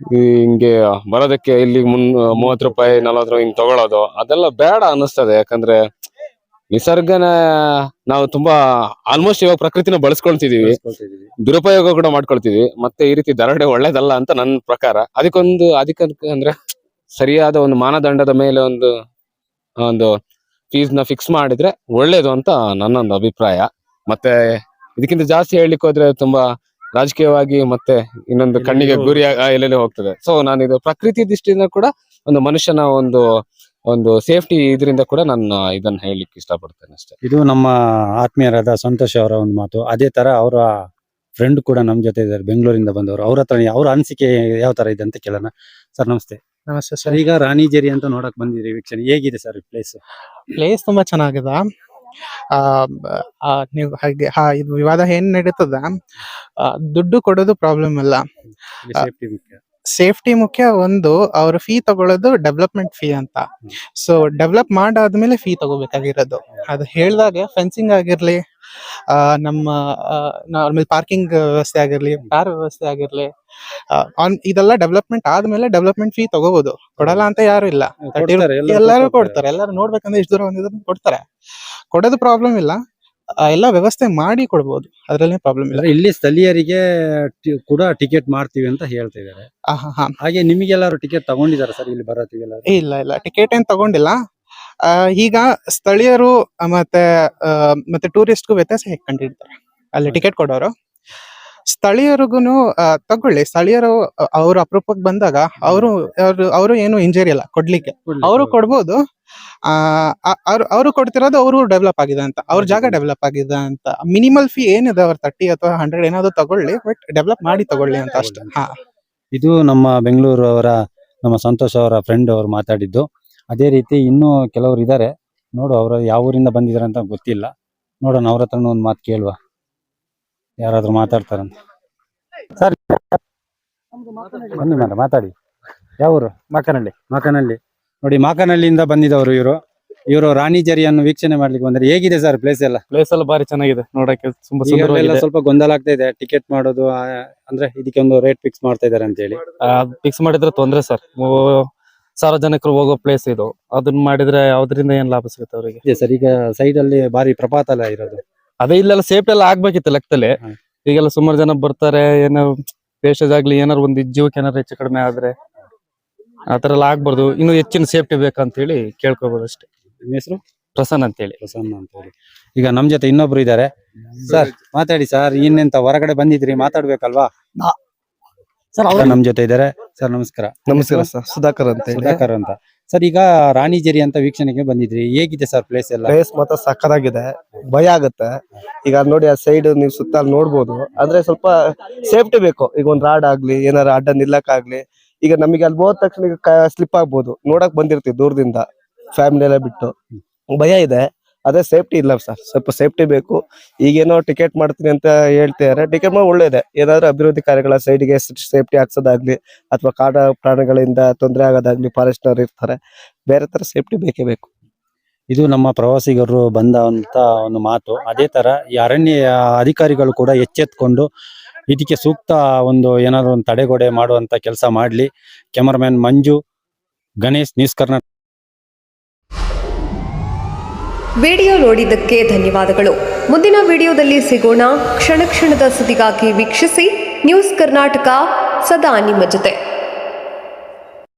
ಹಿಂಗೆ ಬರೋದಕ್ಕೆ ಇಲ್ಲಿ 30 ರೂಪಾಯಿ 40 ರೂಪಾಯಿ ಹಿಂಗ್ ತಗೊಳ್ಳೋದು ಅದೆಲ್ಲ ಬೇಡ ಅನ್ನಿಸ್ತದೆ. ಯಾಕಂದ್ರೆ ನಿಸರ್ಗನ ನಾವು ತುಂಬಾ ಆಲ್ಮೋಸ್ಟ್ ಇವಾಗ ಪ್ರಕೃತಿನ ಬಳಸ್ಕೊಳ್ತಿದೀವಿ, ದುರುಪಯೋಗ ಕೂಡ ಮಾಡ್ಕೊಳ್ತಿದೀವಿ. ಮತ್ತೆ ಈ ರೀತಿ ದರೋಡೆ ಒಳ್ಳೇದಲ್ಲ ಅಂತ ನನ್ನ ಪ್ರಕಾರ. ಅದಕ್ಕೆ ಅಂದ್ರೆ ಸರಿಯಾದ ಒಂದು ಮಾನದಂಡದ ಮೇಲೆ ಒಂದು ಫೀಸ್ ನ ಫಿಕ್ಸ್ ಮಾಡಿದ್ರೆ ಒಳ್ಳೇದು ಅಂತ ನನ್ನೊಂದು ಅಭಿಪ್ರಾಯ. ಮತ್ತೆ ಇದಕ್ಕಿಂತ ಜಾಸ್ತಿ ಹೇಳಲಿಕ್ಕೆ ಹೋದ್ರೆ ತುಂಬಾ ರಾಜಕೀಯವಾಗಿ ಮತ್ತೆ ಇನ್ನೊಂದು ಕಣ್ಣಿಗೆ ಗುರಿ ಎಲ್ಲೆಲ್ಲಿ ಹೋಗ್ತದೆ. ಸೊ ನಾನು ಇದು ಪ್ರಕೃತಿ ದೃಷ್ಟಿಯಿಂದ ಕೂಡ ಒಂದು ಮನುಷ್ಯನ ಒಂದು ಸೇಫ್ಟಿ ಇದರಿಂದ ಕೂಡ ನಾನು ಇದನ್ನ ಹೇಳಲಿಕ್ಕೆ ಇಷ್ಟಪಡ್ತೇನೆ ಅಷ್ಟೇ. ಇದು ನಮ್ಮ ಆತ್ಮೀಯರಾದ ಸಂತೋಷ್ ಅವರ ಒಂದು ಮಾತು. ಅದೇ ತರ ಅವರ ಫ್ರೆಂಡ್ ಕೂಡ ನಮ್ ಜೊತೆ ಇದ್ದಾರೆ, ಬೆಂಗಳೂರಿಂದ ಬಂದವರು. ಅವ್ರ ಹತ್ರ ಅವ್ರ ಅನಿಸಿಕೆ ಯಾವ ತರ ಇದೆ ಅಂತ ಕೇಳೋಣ. ಸರ್ ನಮಸ್ತೆ. ನಮಸ್ತೆ ಸರ್. ಈಗ ರಾಣಿಜರಿ ಅಂತ ನೋಡಕ್ ಬಂದಿದ್ರಿ, ವೀಕ್ಷಣೆ ಹೇಗಿದೆ ಸರ್ ಪ್ಲೇಸ್? ತುಂಬಾ ಚೆನ್ನಾಗಿದೆ. ನೀವು ಹಾಗೆ ಇದು ವಿವಾದ ಏನ್ ನಡೀತದ, ದುಡ್ಡು ಕೊಡೋದು ಪ್ರಾಬ್ಲಮ್ ಅಲ್ಲ, ಸೇಫ್ಟಿ ಮುಖ್ಯ. ಒಂದು ಅವ್ರ ಫೀ ತಗೊಳ್ಳೋದು ಡೆವಲಪ್ಮೆಂಟ್ ಫೀ ಅಂತ. ಸೊ ಡೆವಲಪ್ ಮಾಡಾದ್ಮೇಲೆ ಫೀ ತಗೋಬೇಕಾಗಿರೋದು. ಅದು ಹೇಳ್ದಾಗ ಫೆನ್ಸಿಂಗ್ ಆಗಿರ್ಲಿ, ನಮ್ಮ ನಾರ್ಮಲ್ ಪಾರ್ಕಿಂಗ್ ವ್ಯವಸ್ಥೆ ಆಗಿರ್ಲಿ, ಕಾರ್ ವ್ಯವಸ್ಥೆ ಆಗಿರ್ಲಿ, ಇದೆಲ್ಲ ಡೆವಲಪ್ಮೆಂಟ್ ಆದ್ಮೇಲೆ ಡೆವಲಪ್ಮೆಂಟ್ ಫೀ ತಗೋಬಹುದು. ಕೊಡಲ್ಲ ಅಂತ ಯಾರು ಇಲ್ಲ, ಎಲ್ಲರೂ ಕೊಡ್ತಾರೆ. ಎಲ್ಲರೂ ನೋಡ್ಬೇಕಂದ್ರೆ ಇಷ್ಟು ದೂರ ಬಂದಿದ್ರು ಕೊಡ್ತಾರೆ, ಕೊಡೋದು ಪ್ರಾಬ್ಲಮ್ ಇಲ್ಲ. ಎಲ್ಲ ವ್ಯವಸ್ಥೆ ಮಾಡಿ ಕೊಡ್ಬೋದು, ಅದ್ರಲ್ಲೇ ಪ್ರಾಬ್ಲಮ್ ಇಲ್ಲ. ಇಲ್ಲಿ ಸ್ಥಳೀಯರಿಗೆ ಕೂಡ ಟಿಕೆಟ್ ಮಾಡ್ತೀವಿ ಅಂತ ಹೇಳ್ತಾ ಇದ್ದಾರೆ. ಹಾಗೆ ನಿಮಗೆಲ್ಲರೂ ಟಿಕೆಟ್ ತಗೊಂಡಿದ್ದಾರೆ ಸರ್ ಇಲ್ಲಿ ಬರೋತ್ತಿಗೆಲ್ಲ? ಇಲ್ಲ ಟಿಕೆಟ್ ಏನ್ ತಗೊಂಡಿಲ್ಲ. ಈಗ ಸ್ಥಳೀಯರು ಮತ್ತೆ ಟೂರಿಸ್ಟ್ಗೂ ವ್ಯತ್ಯಾಸ ಹೇಗೆ ಕಂಡಿಡ್ತಾರೆ ಅಲ್ಲಿ ಟಿಕೆಟ್ ಕೊಡೋರು. ಸ್ಥಳೀಯರಿಗೂ ತಗೊಳ್ಳಿ, ಸ್ಥಳೀಯರು ಅವ್ರ ಅಪರೂಪಕ್ಕೆ ಬಂದಾಗ ಅವರು ಏನು ಇಂಜರಿ ಇಲ್ಲ ಕೊಡ್ಲಿಕ್ಕೆ, ಅವರು ಕೊಡ್ಬೋದು. ಅವರು ಕೊಡ್ತಿರೋದು ಅವರು ಡೆವಲಪ್ ಆಗಿದೆ ಅಂತ, ಅವ್ರ ಜಾಗ ಡೆವಲಪ್ ಆಗಿದೆ ಅಂತ. ಮಿನಿಮಲ್ ಫೀ ಏನಿದೆ ಅವ್ರ 30 ಅಥವಾ 100 ಏನಾದ್ರು ತಗೊಳ್ಳಿ, ಬಟ್ ಡೆವಲಪ್ ಮಾಡಿ ತಗೊಳ್ಳಿ ಅಂತ ಅಷ್ಟೇ. ಇದು ನಮ್ಮ ಬೆಂಗಳೂರು ಅವರ ನಮ್ಮ ಸಂತೋಷ್ ಅವರ ಫ್ರೆಂಡ್ ಅವರು ಮಾತಾಡಿದ್ದು. ಅದೇ ರೀತಿ ಇನ್ನೂ ಕೆಲವರು ಇದ್ದಾರೆ, ನೋಡು ಅವರು ಯಾವ ಊರಿಂದ ಬಂದಿದ್ದಾರೆ ಅಂತ ಗೊತ್ತಿಲ್ಲ. ನೋಡೋಣ ಅವ್ರ ಹತ್ರ ಒಂದು ಮಾತು ಕೇಳುವ, ಯಾರಾದ್ರೂ ಮಾತಾಡ್ತಾರಂತ. ಸರ್ ಬನ್ನಿ ಮಾತಾಡಿ. ಯಾವ ಊರು? ಮಾಕನಹಳ್ಳಿ. ನೋಡಿ, ಮಾಕನಹಳ್ಳಿಯಿಂದ ಬಂದಿದ್ದವರು ಇವರು ರಾಣಿ ಜರಿಯನ್ನು ವೀಕ್ಷಣೆ ಮಾಡ್ಲಿಕ್ಕೆ ಬಂದ್ರೆ. ಹೇಗಿದೆ ಸರ್ ಪ್ಲೇಸ್ ಎಲ್ಲ? ಪ್ಲೇಸ್ ಎಲ್ಲ ಬಾರಿ ಚೆನ್ನಾಗಿದೆ ನೋಡಕ್ಕೆ, ತುಂಬಾ ಈಗ ಸ್ವಲ್ಪ ಗೊಂದಲ ಆಗ್ತಾ ಇದೆ, ಟಿಕೆಟ್ ಮಾಡೋದು ಅಂದ್ರೆ ಇದಕ್ಕೆ ಒಂದು ರೇಟ್ ಫಿಕ್ಸ್ ಮಾಡ್ತಾ ಇದಾರೆ ಅಂತ ಹೇಳಿ. ಫಿಕ್ಸ್ ಮಾಡಿದ್ರೆ ತೊಂದ್ರೆ ಸರ್, ಸಾರ್ವಜನಿಕರು ಹೋಗೋ ಪ್ಲೇಸ್ ಇದು. ಅದನ್ನ ಮಾಡಿದ್ರೆ ಯಾವ್ದ್ರಿಂದ ಏನ್ ಲಾಭ ಸಿಗುತ್ತೆ ಅವರಿಗೆ ಸರ್? ಈಗ ಸೈಡ್ ಅಲ್ಲಿ ಬಾರಿ ಪ್ರಪಾತ ಎಲ್ಲ ಇರೋದು, ಅದೇ ಇಲ್ಲೆಲ್ಲ ಸೇಫ್ಟಿ ಎಲ್ಲ ಆಗ್ಬೇಕಿತ್ತು ಲೆಕ್ಕದಲ್ಲಿ. ಈಗೆಲ್ಲ ಸುಮಾರು ಜನ ಬರ್ತಾರೆ, ಏನೋ ಪೇಷೇಜ್ ಆಗ್ಲಿ, ಏನಾರು ಒಂದು ಜೀವಕ್ಕೆ ಏನಾರು ಹೆಚ್ಚು ಕಡಿಮೆ ಆದ್ರೆ ಆತರ ಎಲ್ಲ ಆಗ್ಬಾರ್ದು. ಇನ್ನು ಹೆಚ್ಚಿನ ಸೇಫ್ಟಿ ಬೇಕಂತ ಹೇಳಿ ಕೇಳ್ಕೊಬಹುದು ಅಷ್ಟೇ. ನಿಮ್ಮ ಹೆಸರು? ಪ್ರಸನ್ನ ಅಂತ ಹೇಳಿ. ಈಗ ನಮ್ ಜೊತೆ ಇನ್ನೊಬ್ರು ಇದ್ದಾರೆ. ಸರ್ ಮಾತಾಡಿ ಸರ್, ಇನ್ನೆಂತ ಹೊರಗಡೆ ಬಂದಿದ್ರಿ, ಮಾತಾಡ್ಬೇಕಲ್ವಾ? ನಮ್ ಜೊತೆ ಇದ್ದಾರೆ. ಸರ್ ನಮಸ್ಕಾರ. ನಮಸ್ಕಾರ ಸರ್, ಸುಧಾಕರ್ ಅಂತ. ಸರ್ ಈಗ ರಾಣಿಜೇರಿ ಅಂತ ವೀಕ್ಷಣೆಗೆ ಬಂದಿದ್ರಿ, ಹೇಗಿದೆ ಸರ್ ಪ್ಲೇಸ್ ಎಲ್ಲ? ಪ್ಲೇಸ್ ಮಾತ್ರ ಸಕ್ಕತ್ತಾಗಿದೆ, ಭಯ ಆಗುತ್ತೆ. ಈಗ ನೋಡಿ ಆ ಸೈಡ್ ನೀವು ಸುತ್ತ ನೋಡ್ಬೋದು, ಆದ್ರೆ ಸ್ವಲ್ಪ ಸೇಫ್ಟಿ ಬೇಕು. ಈಗ ಒಂದ್ ರಾಡ್ ಆಗ್ಲಿ, ಏನಾರ ಅಡ್ಡ ನಿಲ್ಲಕ್ ಆಗ್ಲಿ. ಈಗ ನಮಗೆ ಅಲ್ಲಿ ಹೋದ ತಕ್ಷಣ ಸ್ಲಿಪ್ ಆಗ್ಬೋದು, ನೋಡಕ್ ಬಂದಿರ್ತೀವಿ ದೂರದಿಂದ, ಫ್ಯಾಮಿಲಿ ಎಲ್ಲ ಬಿಟ್ಟು. ಭಯ ಇದೆ, ಅದೇ ಸೇಫ್ಟಿ ಇಲ್ಲ ಸರ್, ಸ್ವಲ್ಪ ಸೇಫ್ಟಿ ಬೇಕು. ಈಗೇನೋ ಟಿಕೆಟ್ ಮಾಡ್ತೀನಿ ಅಂತ ಹೇಳ್ತಿದ್ದಾರೆ, ಟಿಕೆಟ್ ಮಾಡಿ ಒಳ್ಳೇದೆ. ಏನಾದ್ರು ಅಭಿವೃದ್ಧಿ ಕಾರ್ಯಗಳ ಸೈಡ್ಗೆ ಸೇಫ್ಟಿ ಹಾಕ್ಸೋದಾಗ್ಲಿ, ಅಥವಾ ಕಾಡ ಪ್ರಾಣಿಗಳಿಂದ ತೊಂದರೆ ಆಗೋದಾಗ್ಲಿ, ಫಾರೆಸ್ಟ್ನವ್ರು ಇರ್ತಾರೆ, ಬೇರೆ ತರ ಸೇಫ್ಟಿ ಬೇಕೇ ಬೇಕು. ಇದು ನಮ್ಮ ಪ್ರವಾಸಿಗರು ಬಂದಂತ ಒಂದು ಮಾತು. ಅದೇ ತರ ಈ ಅರಣ್ಯ ಅಧಿಕಾರಿಗಳು ಕೂಡ ಎಚ್ಚೆತ್ಕೊಂಡು ಇದಕ್ಕೆ ಸೂಕ್ತ ಒಂದು ಏನಾದ್ರು ಒಂದು ತಡೆಗೋಡೆ ಮಾಡುವಂತ ಕೆಲಸ ಮಾಡ್ಲಿ. ಕ್ಯಾಮರಾಮನ್ ಮಂಜು, ಗಣೇಶ್, ನ್ಯೂಸ್ ಕರ್ನಾಟಕ. ವಿಡಿಯೋ ನೋಡಿದ್ದಕ್ಕೆ ಧನ್ಯವಾದಗಳು. ಮುಂದಿನ ವಿಡಿಯೋದಲ್ಲಿ ಸಿಗೋಣ. ಕ್ಷಣ ಕ್ಷಣದ ಸುದ್ದಿಗಾಗಿ ವೀಕ್ಷಿಸಿ ನ್ಯೂಸ್ ಕರ್ನಾಟಕ, ಸದಾ ನಿಮ್ಮ ಜೊತೆ.